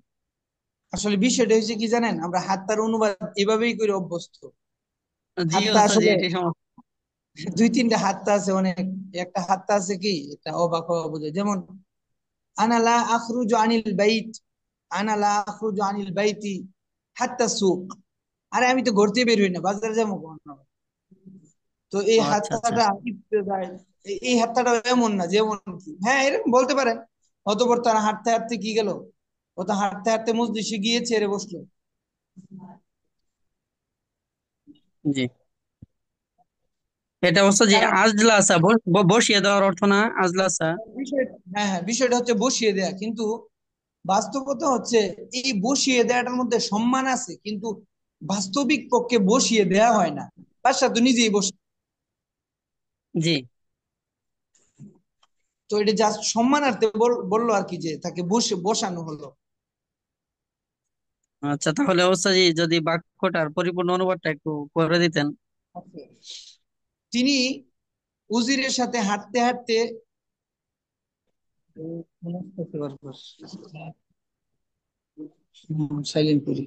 আসলে বিষয়টা হচ্ছে কি জানেন, আমরা হাত্তার অনুবাদ এভাবেই করে অভ্যস্ত। জি হাত্তা ওস্তাদ জি, আসলে এটি সমস্যা। দুই তিনটা হাত্তা আছে অনেক। একটা হাত্তা আছে কি, এটা অবাক হওয়া বোঝায়, যেমন আনা লা আখরুজু আনিল বাইত, আনা লা আখরুজু আনিল বাইতি হাত্তা সুক। আরে আমি তো ঘর থেকে বের হই না, বাজারে যাবো কখন? তো এই আচ্ছা আচ্ছা, হাত্তাটা ইবতেদাই, এই হাত্তাটা এমন না যেমন কি, হ্যাঁ এরকম বলতে পারেন। অতঃপর তারা হাঁটতে হাঁটতে কি গেল, ও তো হাঁটতে হাঁটতে মজলিসে গিয়ে চেয়ারে বসলো। জি। এটা হচ্ছে যে কারণ আজলাসা, বসিয়ে দেওয়ার অর্থ না আজলাসা। বিষয়, হ্যাঁ, হ্যাঁ, বিষয়টা হচ্ছে বসিয়ে দেয়া, কিন্তু বাস্তবতা হচ্ছে এই বসিয়ে দেওয়াটার মধ্যে সম্মান আছে, কিন্তু বাস্তবিক পক্ষে বসিয়ে দেয়া হয় না। বাদশা তো নিজেই বসে। জি। তো এটা জাস্ট সম্মানার্থে বললো আর কি, যে তাকে বসানো হলো। আচ্ছা, তাহলে ওস্তাদ যদি বাক্যটার পরিপূর্ণ অনুবাদটা একটু করে দিতেন। তিনি উজিরের সাথে হাঁটতে হাঁটতে সাইলেন্ট করি।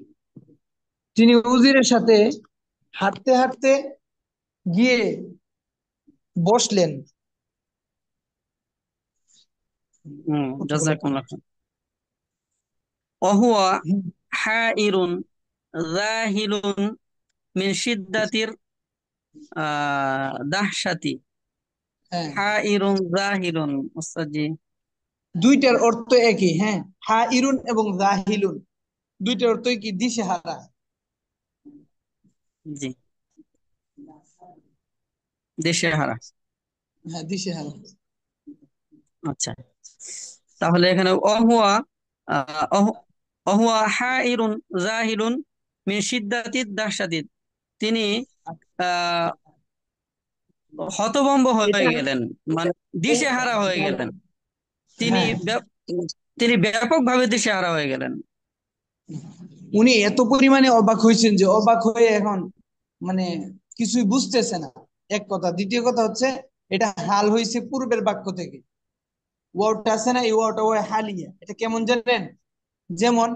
তিনি উজিরের সাথে হাঁটতে হাঁটতে গিয়ে বসলেন। কতগুলো জাযাকুমুল্লাহ খাইর। ওহুয়া হাইরুন যাহিলুন মিন শিদ্দাতির দাহশাতি। হ্যাঁ, হাইরুন যাহিলুন ওস্তাদ জি। দুইটার অর্থ একই। হ্যাঁ, হা ইরুন এবং জাহিলুন দুইটার অর্থই কি? দিশেহারা। জি, দিশেহারা। হ্যাঁ, দিশেহারা। আচ্ছা, তাহলে এখানে অহুয়া অহুয়া হাইরুন জাহিলুন মিন শিদ্দাতিদ দাহশাতিদ, তিনি আহ হতভম্ব হয়ে এটা গেলেন, মানে দিশেহারা হয়ে গেলেন। তিনি হ্যাঁ, তিনি ব্যাপকভাবে দিশেহারা হয়ে গেলেন। উনি এত পরিমাণে অবাক হয়েছেন যে অবাক হয়ে এখন মানে কিছুই বুঝতেছে না, এক কথা। দ্বিতীয় কথা হচ্ছে এটা হাল হয়েছে পূর্বের বাক্য থেকে। ওয়াওটা আছে না, এই ওয়াওটা ওয়া হালিয়া। এটা কেমন জানেন? যেমন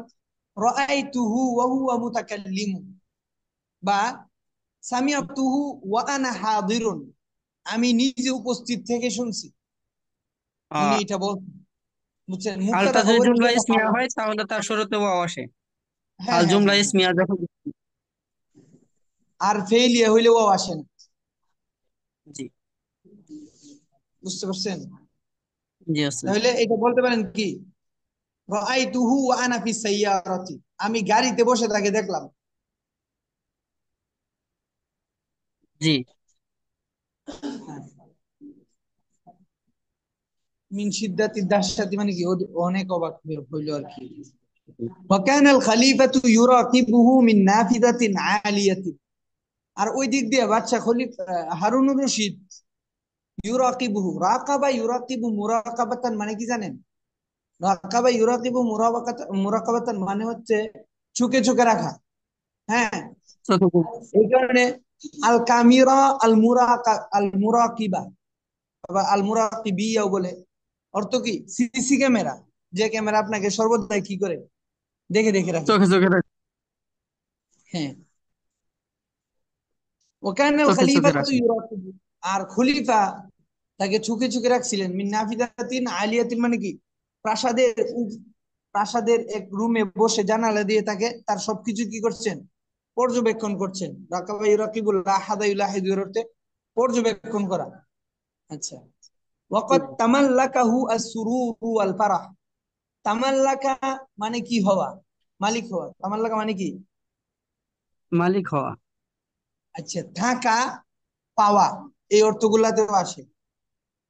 রাআইতুহু ওয়া হুয়া মুতাকাল্লিমুন, বা সামিআতুহু ওয়া আনা হাদিরুন, আমি নিজে উপস্থিত থেকে শুনছি। উনি আহ এটা বলছেন, বুঝছেন? হালটা মুবতাদা যদি খবরের জুমলা জায়গায় হাল ইসমিয়া আছে। হয় তাহলে তার শুরুতে ওয়াও আসে। হ্যাঁ হাল হ্যাঁ জুমলা হ্যাঁ হ্যাঁ। ইসমিয়া যখন। আর ফেইলিয়া হইলেও আসে না। জি, বুঝতে পারছেন? জি ওস্তাদ। তাহলে এটা বলতে পারেন কি, রাআইতুহু ওয়া আনা ফিস সাইয়ারাতি, আমি গাড়িতে বসে তাকে দেখলাম। জি, মিন শিদ্দাতি দাহশাতি মানে কি? অনেক অবাক হইল আর কি। ওয়া কানাল খলিফাতু ইউরাকিবুহু মিন নাফিদাতিন আলিয়াতিন, আর ওই দিক দিয়ে বাদশা খলিফা হারুনুর রশিদ ইউরাকিবুহু, রাকাবা ইউরাকিবু মুরাকাবাতান মানে কি জানেন? রাকাবা ইউরাকিবু মুরাকাবাতান মানে হচ্ছে চুকে চুকে রাখা। হ্যাঁ, এই কারণে আল কামিরা আল মুরাকিবা বা আল মুরাকিবিয়াও বলে। অর্থ কি? সিসি ক্যামেরা, যে ক্যামেরা আপনাকে সর্বদাই কি করে? দেখে দেখে রাখে। চোখে চোখে হ্যাঁ, ওকানাল চোখে চোখে খলিফাতু রাখে। ইউরাকিবু, আর খলিফা তাকে চুকে চুকে রাখছিলেন। মিন নাফিদাতিন আলিয়াতিন মানে কি? প্রাসাদের প্রাসাদের এক রুমে বসে জানালা দিয়ে তাকে তার সবকিছু কি করছেন? পর্যবেক্ষণ করছেন। রাকাবা ইউরাকিবুল লাহাদা ইউলাহিদু এর অর্থে পর্যবেক্ষণ করা। আচ্ছা, ওয়াকাদ তামাল্লাকাহু আস-সুরুরু ওয়াল ফারাহ। তামাল্লাকা মানে কি? হওয়া, মালিক হওয়া। তামাল্লাকা মানে কি? মালিক হওয়া। আচ্ছা, থাকা, পাওয়া, এই অর্থগুলাতেও আসে।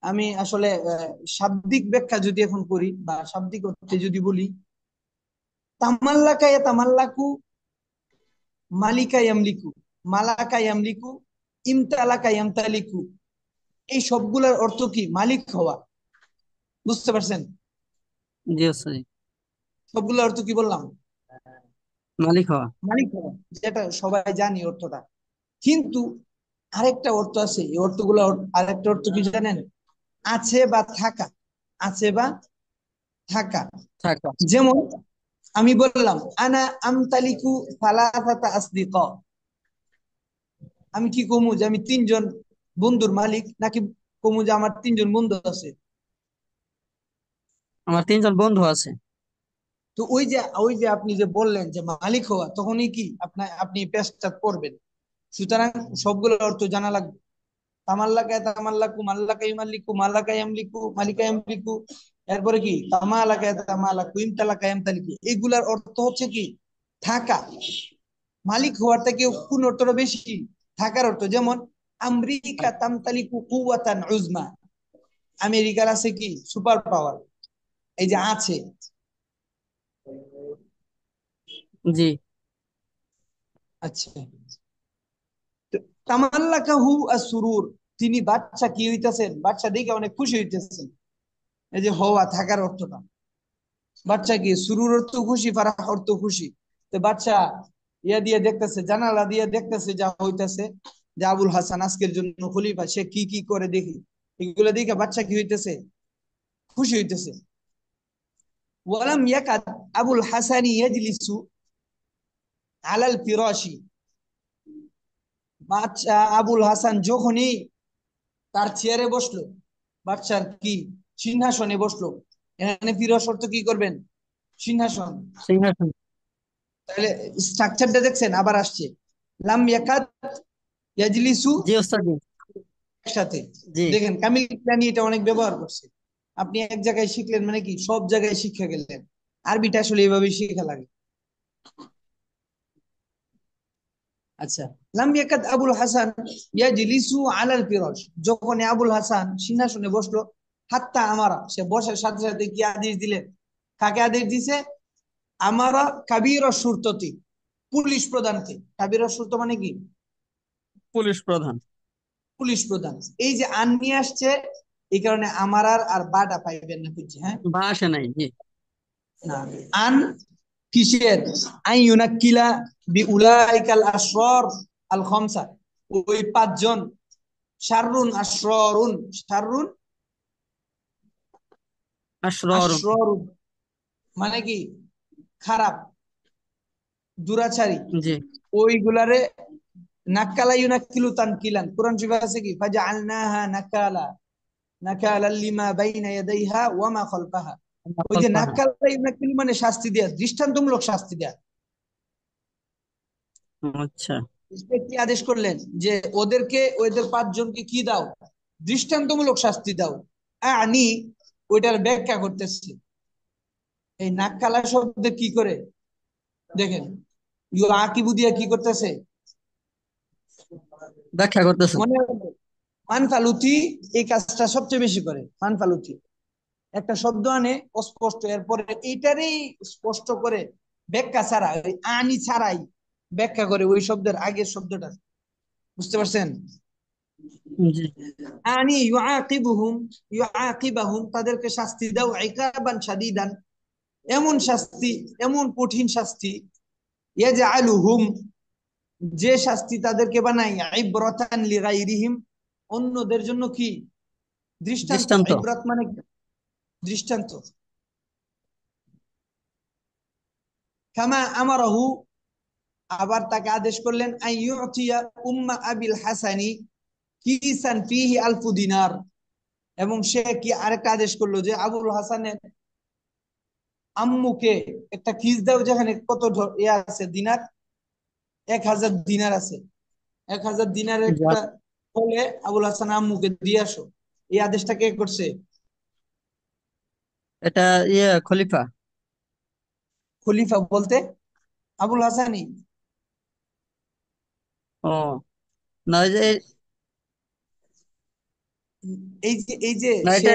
আমি আসলে শাব্দিক ব্যাখ্যা যদি এখন করি বা শাব্দিক অর্থে যদি বলি, তামাল্লাকা ইয়াতামাল্লাকু, মালিকা ইয়ামলিকু, মালাকা ইয়ামলিকু, ইমতালাকা ইয়ামতালিকু, এই সবগুলোর অর্থ কি? মালিক হওয়া। বুঝতে পারছেন? জি ওস্তাদ জি। সবগুলোর অর্থ কি বললাম? মালিক হওয়া। মালিক হওয়া, যেটা সবাই জানি অর্থটা। কিন্তু আরেকটা অর্থ আছে, এই অর্থগুলো আরেকটা অর্থ কি জানেন? আছে বা থাকা, আছে বা থাকা। থাকা। যেমন আমি বললাম আনা আমতালিকু সালাসাতা আসদিকা, আমি কি কমু যে আমি তিনজন বন্ধুর মালিক, নাকি কমু যে আমার তিনজন বন্ধু আছে? আমার তিনজন বন্ধু আছে। তো ওই যে আপনি যে বললেন যে মালিক হওয়া, তখনই কি আপনি পেশটা পড়বেন। সুতরাং সবগুলো অর্থ জানা লাগবে। তামাল্লাকা তামাল্লাকু, মাল্লাকা ইমাল্লিকু, মাল্লাকা ইয়ামলিকু, মালিকা ইয়ামলিকু। এরপরে কি? তামালাকা তামালাকু, ইমতালাকা ইয়ামতালিকু। এগুলার অর্থ হচ্ছে কি? থাকা। মালিক হওয়ার থেকে কোন অর্থটা বেশি? থাকার অর্থ। যেমন আমেরিকা তামতালিকু কুওয়াতান উজমা, আমেরিকার আছে কি? Super power. এই যে আছে। জি, আচ্ছা, তো তামাল্লাকাহু আস-সুরুর, তিনি বাচ্চা কি হইতেছেন? বাচ্চা দেখে অনেক খুশি হইতেছেন। এই যে হওয়া, থাকার অর্থটা। বাচ্চা কি সুরুর অর্থ খুশি, ফারাহ অর্থ খুশি। তো বাচ্চা ইয়া দিয়ে দেখতেছে, জানালা দিয়ে দেখতেছে যা হইতেছে, যে আবুল হাসান আজকের জন্য খলিফা, সে কি কি করে দেখি, এগুলো দেখে বাচ্চা কি হইতেছে, খুশি হইতেছে। ওয়ালাম ইয়াকাদ আবুল হাসানি ইয়াজলিসু আলাল ফিরাশি, বাচ্চা আবুল হাসান যখনই তার চেয়ারে বসলো, বাচ্চার কি সিংহাসনে বসলো, এখানে ফিরাস অর্থ কি করবেন, সিংহাসন। সিংহাসন। তাহলে স্ট্রাকচারটা দেখছেন, আবার আসছে লাম ইয়াকাদ ইয়াজলিসু জি ওস্তাদ জি। একসাথে। জি দেখেন কামিল কিলানি এটা অনেক ব্যবহার করছে। আপনি এক জায়গায় শিখলেন মানে কি সব জায়গায় শিক্ষা গেলেন। আরবিটা আসলে এইভাবেই শিখা লাগে। আচ্ছা, লাম ইয়াকাদ আবুল হাসান ইয়াজলিসু আলাল ফিরাশ, যখন আবুল হাসান সিংহাসনে বসলো, হাত্তা আমারা, সে বসার সাথে সাথে কি আদেশ দিলেন, কাকে আদেশ দিছে, আমারা কাবীর সুরততি, পুলিশ প্রধানকে। কাবীর সুরত মানে কি, পুলিশ প্রধান। পুলিশ প্রধান। এই যে আন নিয়ে আসছে, এই কারণে আমার আর বাটা পাইবেন না বুঝছি, হ্যাঁ বা আসে নাই। জি না। আন কিসের, আই ইউনাক্কিলা বি উলাইকাল আশরার আল খামসা, ওই পাঁচজন, শাররুন আশরারুন, শাররুন আশরার। আশরারুন মানে কি খারাপ, দুরাচারী, জি ওইগুলারে নাক্কালা ইউনাক্কিলু তানকিলান। কোরআন শরীফে আছে কি, ফাজআলনাহা নাকালা, নাকালা লিমা বাইনা ইয়াদাইহা ওয়া মা খালফাহা। ওই যে নাক্কালা ইউনাক্কিলু মানে শাস্তি দেয়া, দৃষ্টান্তমূলক শাস্তি দেয়া। আচ্ছা কি আদেশ করলেন, যে ওদেরকে, ওদের পাঁচজনকে কি দাও, দৃষ্টান্তমূলক শাস্তি দাও। আনি, ওইটার ব্যাখ্যা করতেছে। এই নাক্কালা শব্দ কি করে দেখেন, ইউ আকিবু দিয়া কি করতেছে, ব্যাখ্যা করতেছেন। মনে রাখবে, মানফালুতি এই কাজটা সবচেয়ে বেশি করে। মানফালুতি একটা শব্দ আনে অস্পষ্ট, এরপরে এইটারই স্পষ্ট করে ব্যাখ্যা ছাড়া, ওই আনি ছাড়াই ব্যাখ্যা করে ওই শব্দের আগের শব্দটা। বুঝতে পারছেন? জি আনি ইউআকিবুহুম, ইউআকিবাহুম তাদেরকে শাস্তি দাও, ইকাবান শাদীদান এমন শাস্তি, এমন কঠিন শাস্তি, ইয়াজআলুহুম যে শাস্তি তাদেরকে বানায়, ইবরাতান লিগাইরিহিম অন্যদের জন্য কি দৃষ্টান্ত। দৃষ্টান্ত। ইবরাত মানে কি? দৃষ্টান্ত। কামা আমারাহু, আবার তাকে আদেশ করলেন, আইয়ুতিয়া উম্মা আবিল হাসানি কিসান ফিহি আলফু দিনার, এবং সে কি আরেকটা আদেশ করলো, যে আবুল হাসানের আম্মুকে একটা কিস দাও, যেখানে কত ইয়া আছে, দিনার, 1000 দিনার আছে। 1000 দিনার একটা হলে আবুল হাসান আম্মুকে দিয়ে আসো। এই আদেশটা কে করছে? এটা খলিফা। খলিফা বলতে আবুল হাসানই। ও না, ওই যে এই যে না সে এটা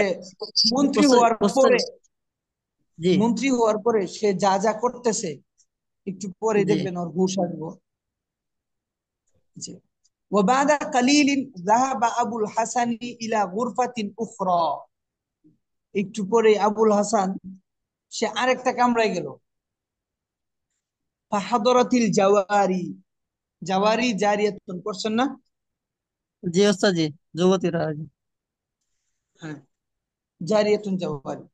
মন্ত্রী ওস্তাদ হওয়ার ওস্তাদ পরে, জি মন্ত্রী হওয়ার পরে সে যা যা করতেছে, একটু পরে জি দেখবেন ওর হুঁশ আসবো। জি। وبعد قليل ذهب أبو الحسن إلى غرفة أخرى, একটু পরে আবুল হাসান সে আরেকটা কামরায় গেল। ফাহাদরাতিল জাওয়ারি, জাওয়ারি জারিয়াতুন করছেন না? জি ওস্তাদ জি। যুবতীরা। জি হ্যাঁ, জারিয়াতুন জাওয়ারি।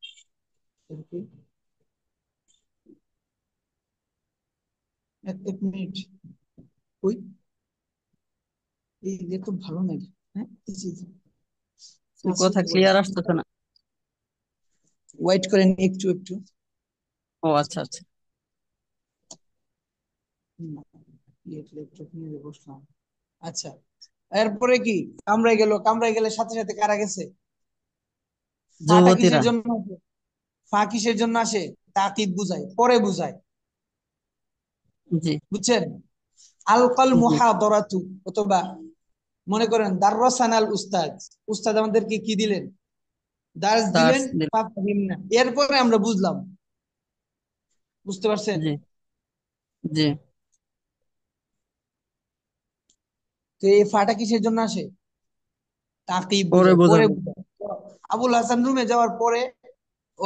এক মিনিট, ওই এই যে খুব ভালো নাকি, হ্যাঁ কথা ক্লিয়ার আসতেছে না। ওয়েট করেন একটু একটু। ও আচ্ছা আচ্ছা। ল্যাপটপ নিয়ে বসলাম। আচ্ছা, এরপরে কি কামরায় গেল, কামরায় গেলে সাথে সাথে কারা গেছে, ফাটা কিসের যুবতীরা। জন্য আসে, ফা কিসের জন্য আসে, তাকিদ বুঝায়, পরে বুঝায়। জি বুঝছেন? আলকাল জি। মুহাদারাতু, অথবা মনে করেন দাররাসানাল উস্তাদ, উস্তাদ আমাদেরকে কি দিলেন, দার্স দার্স দিলেন, দিল। ফাফাহিমনা এরপরে আমরা বুঝলাম। বুঝতে পারছেন? জি জি। তো এই ফাটা কিসের জন্য আসে, তাকিব পরে বুঝায়, পরে বোঝানো। বুঝায়। আবুল হাসান রুমে যাওয়ার পরে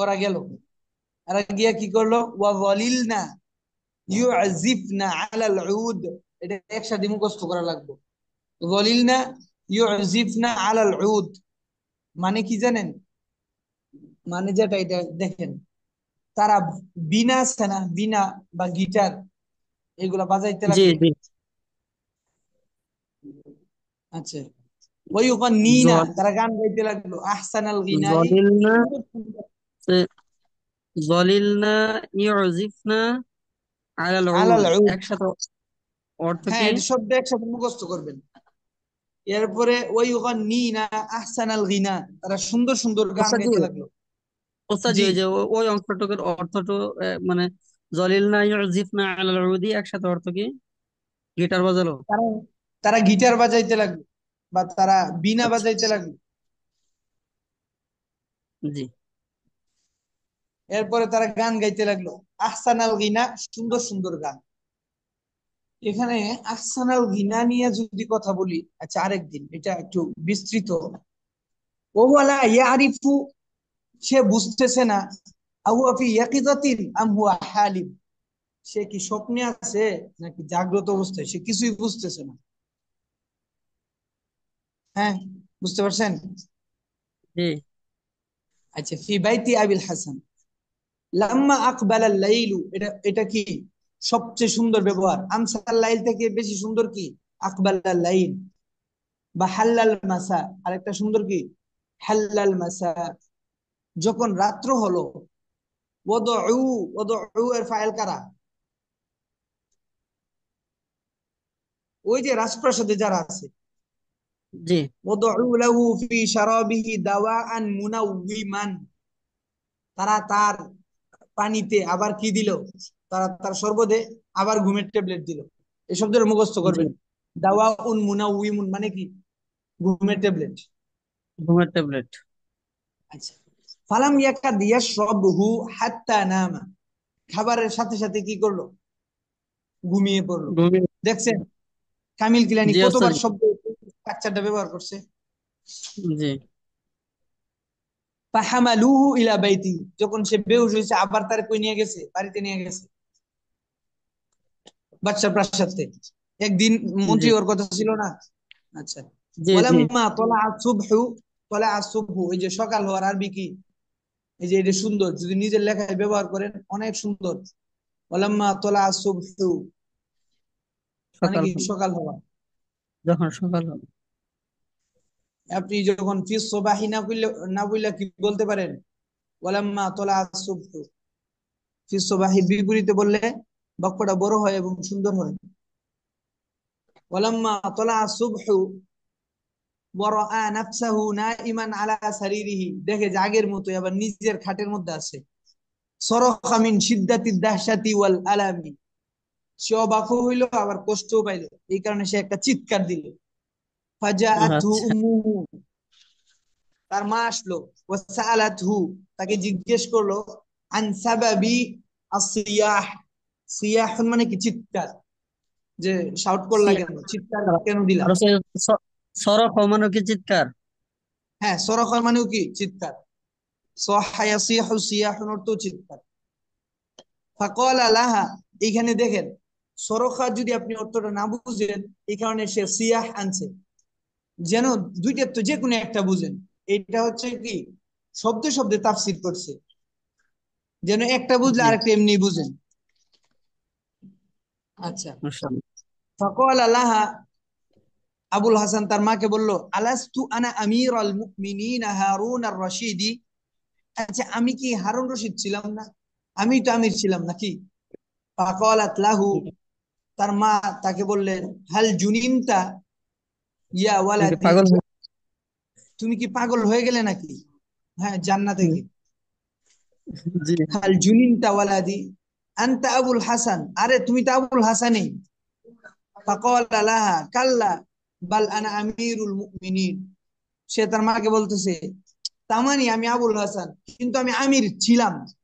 ওরা গেল, এরা গিয়া কি করলো, ওয়া যালিলনা ইউযিফনা আলাল উদ, এটা একসাথে মুখস্থ করা লাগবে। যালিলনা ইউযিফনা আলাল উদ মানে কি জানেন? মানে যেটা, এটা দেখেন, তারা বিনা আছে না, বিনা বা গিটার, এগুলা বাজাইতে জি লাগলো। জি। আচ্ছা, ওই ওখান নিনা, জল তারা গান গাইতে লাগলো, আহসানাল গিনাই, জলিলনা সুন্দর সুন্দর, জলিলনা ইউজিফনা আলাল আলাল উদ, উদ। একসাথে অর্থ হ্যাঁ, কি? এটা শব্দ একসাথে মুখস্থ করবেন। এরপরে ওই ওখান নিনা আহসানাল গিনা, তারা সুন্দর সুন্দর গান ওস্তাদ জি, গাইতে লাগলো। ওস্তাদ জি, জি, ওই যে ওই অংশটুকুর অর্থটা মানে জলিলনা ইউজিফনা আলাল উদি একসাথে অর্থ কি? গিটার বাজালো? তারা তারা গিটার বাজাইতে লাগলো বা তারা বীণা আচ্ছা বাজাইতে লাগলো। জি এরপরে তারা গান গাইতে লাগলো, আহসানাল গিনা, সুন্দর সুন্দর গান। এখানে আহসানাল গিনা নিয়ে যদি কথা বলি, আচ্ছা আরেকদিন, এটা একটু বিস্তৃত। ও ওয়ালা ইয়ারিফু, সে বুঝতেছে না, আহু ফি ইয়াকিযাতিন আম হুয়া হালিম, সে কি স্বপ্নে আছে নাকি জাগ্রত অবস্থায়, সে কিছুই বুঝতেছে না। হ্যাঁ, বুঝতে পারছেন? জি আচ্ছা, ফি বাইতি আবিল হাসান লাম্মা আকবালাল লাইলু, এটা এটা কি সবচেয়ে সুন্দর ব্যবহার? আমসাল লাইল থেকে বেশি সুন্দর কি আকবালাল লাইল। বা হাল্লাল মাসা, আরেকটা সুন্দর কি হাল্লাল মাসা, যখন রাত্র হলো। ওয়াদউ, ওয়াদউ এর ফাইল কারা? ওই যে রাজপ্রাসাদে যারা আছে। জি ওয়াদউ লাহু ফি শারাবিহি দাওয়াআন মুনাওয়িমান, তারা তার পানিতে আবার কি দিল, তারা তার শরবতে আবার ঘুমের ট্যাবলেট দিল। এই শব্দটা মুখস্থ জি। করবেন, দাওয়াউন মুনাউইমুন মানে কি ঘুমের ট্যাবলেট। ঘুমের ট্যাবলেট। আচ্ছা, ফালাম ইয়াকাদ ইয়াশরাবহু হাত্তা নামা, খাবারের সাথে সাথে কি করলো, ঘুমিয়ে পড়লো। ঘুমিয়ে। দেখছেন কামিল কিলানি জি ওস্তাদ কতবার জি। শব্দ বাচ্চাটা ব্যবহার করছে। জি ফাহামালুহু ইলা বাইতি, যখন সে বেহুশ হয়েছে আবার তার কই নিয়ে গেছে, বাড়িতে নিয়ে গেছে, বাচ্চার প্রাসাদ থেকে। একদিন জি মন্ত্রী ওর কথা ছিল না। আচ্ছা, জি জি। ওয়ালাম্মা তলা আসুবহু, তলা আসুবহু, এই যে সকাল হওয়ার আরবি কি, এই যে এটা সুন্দর, যদি নিজের লেখায় ব্যবহার করেন অনেক সুন্দর। ওয়ালাম্মা তলা আসুবহু মানে সকাল কি হলো, সকাল হওয়া। যখন সকাল হলো। আপনি যখন ফি সুবাহি না কইলে, না বললে কি বলতে পারেন, ওয়ালাম্মা তলা আসুবহু। ফি সুবাহির বিপরীতে বললে বাক্যটা বড় হয় এবং সুন্দর হয়। ওয়ালাম্মা তলা আসুবহু ওয়ারাআ নাফসাহু নাইমান আলা সারিরিহি, দেখে যে আগের মতোই আবার নিজের খাটের মধ্যে আছে। সরাখা মিন শিদ্দাতি দাহশাতি ওয়াল আলামি, সে অবাক হইল আবার কষ্টও পাইল, এই কারণে সে একটা চিৎকার দিল। ফাজাআতহু আচ্ছা উম্মুহু, তার মা আসলো। ওয়াসাআলাতহু, তাকে জিজ্ঞেস করলো। আন সাবাবি আসিয়াহ, সিয়াহ মানে কি চিৎকার, যে শাউট করলা সিয়া- কেন, চিৎকার কেন দিলা। আর হচ্ছে সরফ মানে কি চিৎকার? হ্যাঁ, সরাখা মানেও কি চিৎকার, সাহা ইয়াসিহু সিয়াহুন অর্থ চিৎকার। ফাকালা লাহা, এইখানে দেখেন সরখা যদি আপনি অর্থটা না বুঝেন, এই কারণে সে সিয়াহ আনছে, যেন দুইটার তো যে কোনো একটা বুঝেন। এটা হচ্ছে কি শব্দে শব্দে তাফসীর করছে, যেন একটা বুঝলে জি আরেকটা এমনি বুঝেন। আচ্ছা, মাশাআল্লাহ। ফাকালা লাহা, আবুল হাসান তার মাকে বলল, আলাস্তু আনা আমিরাল মুমিনিন হারুন আর রশিদি, আচ্ছা আমি কি হারুন রশিদ ছিলাম না, আমি তো আমির ছিলাম নাকি। ফাকালাত লাহু, তার মা তাকে বললেন, হাল জুনিনতা ইয়া তুমি কি ওয়ালাদি, পাগল? তুমি কি পাগল হয়ে গেলে নাকি, হ্যাঁ জান্নাত থেকে। জি হাল জুনিনতা ওয়ালাদি আনতা আবুল হাসান, আরে তুমি তো আবুল হাসানই। ফাকালা লাহা কাল্লা বাল আনা আমিরুল মুমিনিন, সে তার মাকে বলতেছে, তামানি আমি আবুল হাসান, কিন্তু আমি আমির ছিলাম। জি।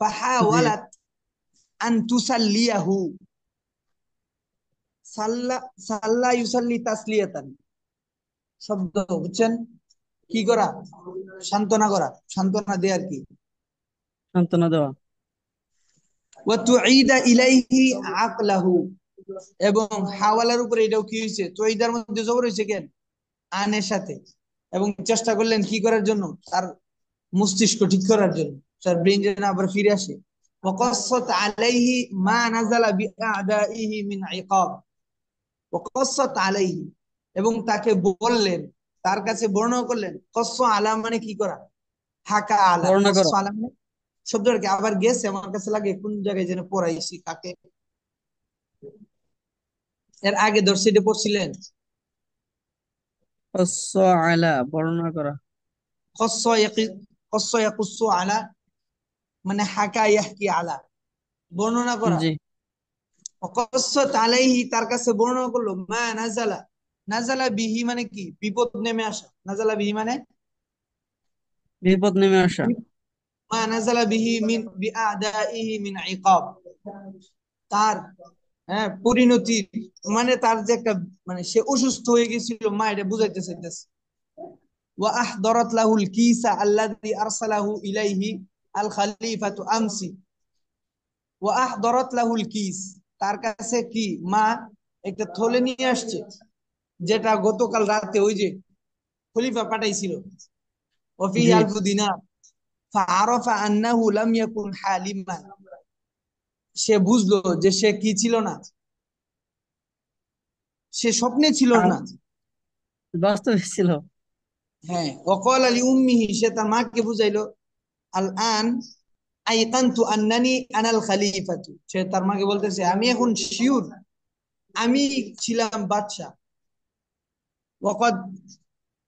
ফাহাওয়ালাত আন তুসাল্লিয়াহু, সাল্লা সাল্লা ইউসাল্লি তাসলিয়াতান, শব্দ বুঝছেন? কি করা? সান্ত্বনা করা, সান্ত্বনা দেয়া আর কি। সান্ত্বনা দেওয়া। ওয়া তুঈদা ইলাইহি আকলাহু, এবং হাওয়ালার উপরে এটাও কি হয়েছে, তুঈদার মধ্যে জবর হয়েছে কেন? আনের সাথে। এবং চেষ্টা করলেন কি করার জন্য? তার মস্তিষ্ক ঠিক করার জন্য, তার ব্রেন যেন আবার ফিরে আসে। ওয়াকাসসাত আলাইহি মা নাযালা বিআদাইহি মিন ইকাব। ওয়াকাসসাত আলাইহি, এবং তাকে বললেন, তার কাছে বর্ণনা করলেন। কস্স আলা মানে কি করা? হাকা আলা। বর্ণনা কস্স করা। আলা মানে শব্দটা কি আবার গেছে আমার কাছে লাগে, কোন জায়গায় যেন পড়াইছি কাকে, এর আগে দর্শিতে পড়ছিলেন। কস্স আলা, বর্ণনা করা। কস্স ইয়াকি, কস্স ইয়াকুসসু আলা মানে হাকা ইয়াহকি আলা, বর্ণনা করা। জি। ওয়াকাসসাত আলাইহি, তার কাছে বর্ণনা করলো। মা নাযালা, নাযালা বিহি মানে কি? বিপদ নেমে আসা। নাযালা বিহি মানে বিপদ নেমে আসা। মা নাযালা বিহি মিন বিআদাইহি মিন ইকাব, তার পরিণতি, মানে তার যে একটা, মানে সে অসুস্থ হয়ে গেছিল, মা এটা বুঝাইতে চাইতেছে। ওয়া আহদারাত লাহুল কিসা আল্লাযী আরসালাহু ইলাইহি আল খলিফাতু আমসি। ওয়া আহদারাত লাহুল কিস, তার কাছে কি মা একটা থলে নিয়ে আসছে, যেটা গতকাল রাতে ওই যে খলিফা পাঠাইছিল। ওয়াফিহি জি। আলফু দিনার ফাআরাফা আন্নাহু লাম ইয়াকুন হালিমান, সে বুঝলো যে সে কি ছিল না, সে স্বপ্নে ছিল আর না। বাস্তবে ছিল। হ্যাঁ, ওয়াকালা লিউম্মিহি, সে তার মাকে বুঝাইলো। আল আন আইকানতু আন্নানি আনাল খলিফাতু, সে তার মাকে বলতেছে আমি এখন শিওর আমি ছিলাম বাদশা। ওয়াকাদ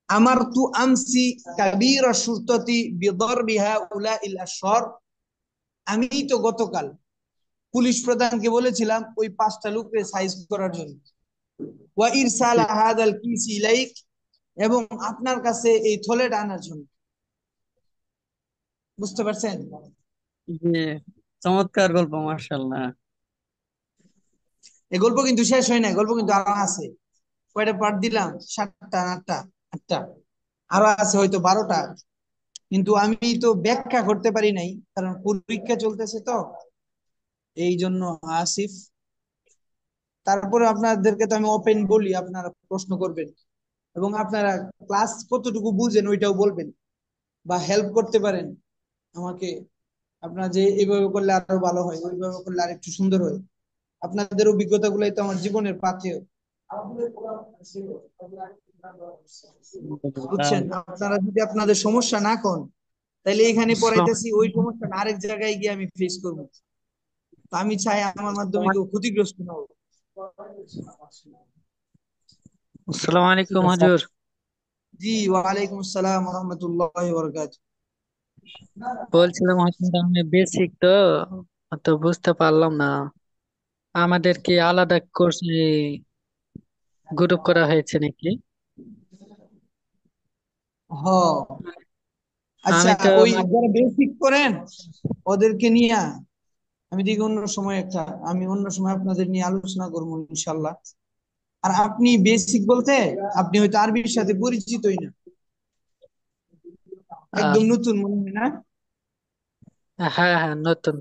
আমারতু আমসি কাবীরা শুরতাতি বিদরবি হাউলাইল আশর, আমি তো গতকাল পুলিশ প্রধানকে বলেছিলাম ওই 5টা লোককে সাইজ করার জন্য। ওয়া জি। ইরসালা হাদাল কিসি ইলাইক, এবং আপনার কাছে এই থলেটা আনার জন্য। বুঝতে পারছেন? জি, চমৎকার গল্প, মাশাআল্লাহ। এই গল্প কিন্তু শেষ হয় না, গল্প কিন্তু আরো আছে। কয়টা পার্ট দিলাম? 7টা, 8টা, 8টা, আরো আছে হয়তো 12টা। কিন্তু আমি তো ব্যাখ্যা করতে পারি নাই, কারণ পরীক্ষা চলতেছে তো, এই জন্য। আসিফ, তারপরে আপনাদেরকে তো আমি ওপেন বলি, আপনারা প্রশ্ন করবেন, এবং আপনারা ক্লাস কতটুকু বুঝেন ওইটাও বলবেন, বা হেল্প করতে পারেন আমাকে। আপনার যে এইভাবে করলে আরো ভালো হয়, ওইভাবে করলে আর একটু সুন্দর হয়। আপনাদের অভিজ্ঞতা গুলাই তো আমার জীবনের পাথেয়, বুঝছেন? আপনারা যদি আপনাদের সমস্যা না কন, তাহলে এখানে পড়াইতেছি, ওই সমস্যাটা আরেক জায়গায় গিয়ে আমি ফেস করবো। তো আমি চাই আমার মাধ্যমে কেউ ক্ষতিগ্রস্ত না হোক। আসসালামু ঠিক আলাইকুম আছে। হুজুর। জি, ওয়ালাইকুম আসসালাম ওয়া রাহমাতুল্লাহি ওয়া বারাকাতুহু। বলছিলাম হুজুর আমি বেসিক তো তো বুঝতে পারলাম না, আমাদের কি আলাদা কোর্সে গ্রুপ করা হয়েছে নাকি? হ, আচ্ছা, আমি তো ওই যারা বেসিক করেন ওদেরকে নিয়ে আমি দেখি অন্য সময় একটা, আমি অন্য সময় আপনাদের নিয়ে আলোচনা করবো ইনশাল্লাহ। আর আপনি বেসিক বলতে আপনি হয়তো আরবির সাথে পরিচিতই না, আহ, একদম নতুন মনে হয় না? হ্যাঁ হ্যাঁ নতুন,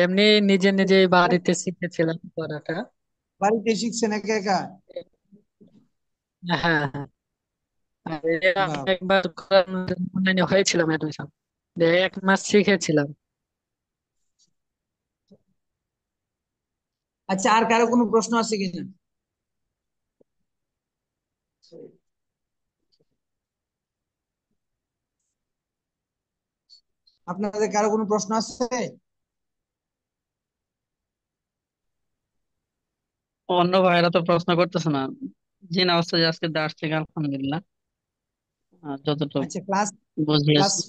এমনি নিজে নিজে বাড়িতে শিখেছিলাম পড়াটা। বাড়িতে শিখছেন একা একা? হ্যাঁ হ্যাঁ, আর বাহ, একবার অনলাইনে হয়েছিলাম অ্যাডমিশন, 1 মাস শিখেছিলাম। আচ্ছা, আর কারো কোনো প্রশ্ন আছে কিনা? আপনাদের কারো কোনো প্রশ্ন আছে? অন্য ভাইরা তো প্রশ্ন করতেছে না। জি না ওস্তাদ, আজকে দাস থেকে আলহামদুলিল্লাহ যতটুকু আচ্ছা, ক্লাস ক্লাস বুঝিয়েছি।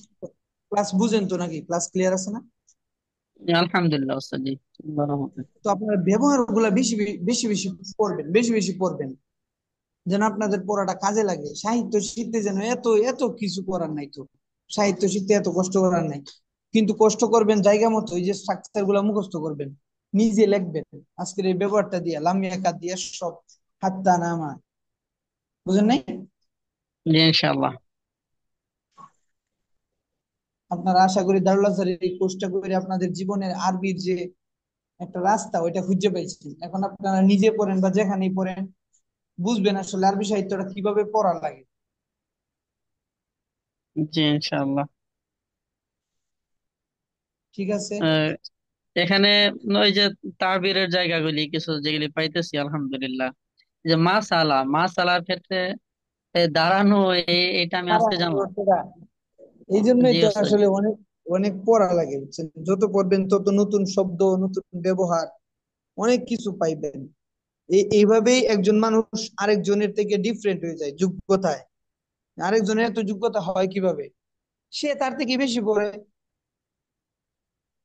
ক্লাস বুঝেন তো নাকি? ক্লাস ক্লিয়ার আছে না? আলহামদুলিল্লাহ ওস্তাদ, জি, আল্লাহর রহমতে। তো আপনারা ব্যবহার গুলা বেশি বেশি বেশি পড়বেন, বেশি বেশি পড়বেন, যেন আপনাদের পড়াটা কাজে লাগে। সাহিত্য শিখতে যেন এত এত কিছু করার নাই তো, সাহিত্য শিখতে এত কষ্ট করার নাই। কিন্তু কষ্ট করবেন জায়গা মতো, এই যে স্ট্রাকচার গুলা মুখস্থ করবেন, নিজে লিখবেন। আজকের এই ব্যবহারটা দিয়ে, লামিয়া কাদ দিয়ে সব, হাত্তা নামা, বুঝেন নাই? জি ইনশাআল্লাহ। আপনারা আশা করি দারুল আজহারের এই কোর্সটা করে আপনাদের জীবনের আরবির যে একটা রাস্তা ওইটা খুঁজে পাইছেন। এখন আপনারা নিজে পড়েন বা যেখানেই পড়েন বুঝবেন আসলে আরবি সাহিত্যটা কিভাবে পড়া লাগে। জি, ইনশাআল্লাহ। ঠিক আছে। আহ, এখানে ওই যে তাবিরের জায়গাগুলি কিছু যেগুলি পাইতেছি আলহামদুলিল্লাহ। যে মাসালার ক্ষেত্রে দাঁড়ানো, এটা আমি আজকে দাঁড়ানোর জানলাম। অর্থটা এই জন্যই জি তো ওস্তাদ। আসলে অনেক অনেক পড়া লাগে বুঝছেন, যত পড়বেন তত নতুন শব্দ, নতুন ব্যবহার, অনেক কিছু পাইবেন। এইভাবেই একজন মানুষ আরেকজনের থেকে ডিফারেন্ট হয়ে যায় যোগ্যতায়। আরেকজনের এত যোগ্যতা হয় কিভাবে? সে তার থেকে বেশি পড়ে।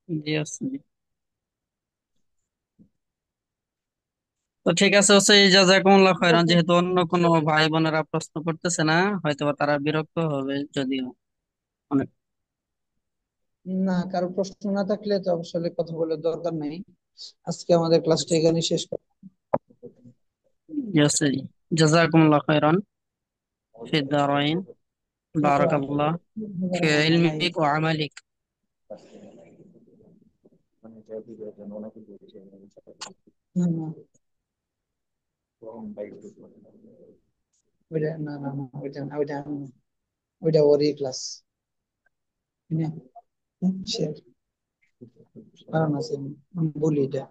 জি ওস্তাদ। তো ঠিক আছে ওস্তাদ, জাযাকুমুল্লাহ ঠিক খাইরান। আছে। যেহেতু অন্য কোনো ভাই বোনেরা প্রশ্ন করতেছে না, হয়তোবা তারা বিরক্ত হবে যদিও অনেক। না, কারো প্রশ্ন না থাকলে তো আসলে কথা বলার দরকার নেই। আজকে আমাদের ক্লাসটা এখানে শেষ করি। জি ওস্তাদ, জাযাকুমুল্লাহ খাইরান ফি দারাইন। বারাকাল্লাহ ফি ইলমিক ওয়া আমালিক। না, না, ওইটা না, না, না, ওইটা আমি না। ওইটা ওরই ক্লাস। শেয়ার কারণ আছে, আমি বলি এটা।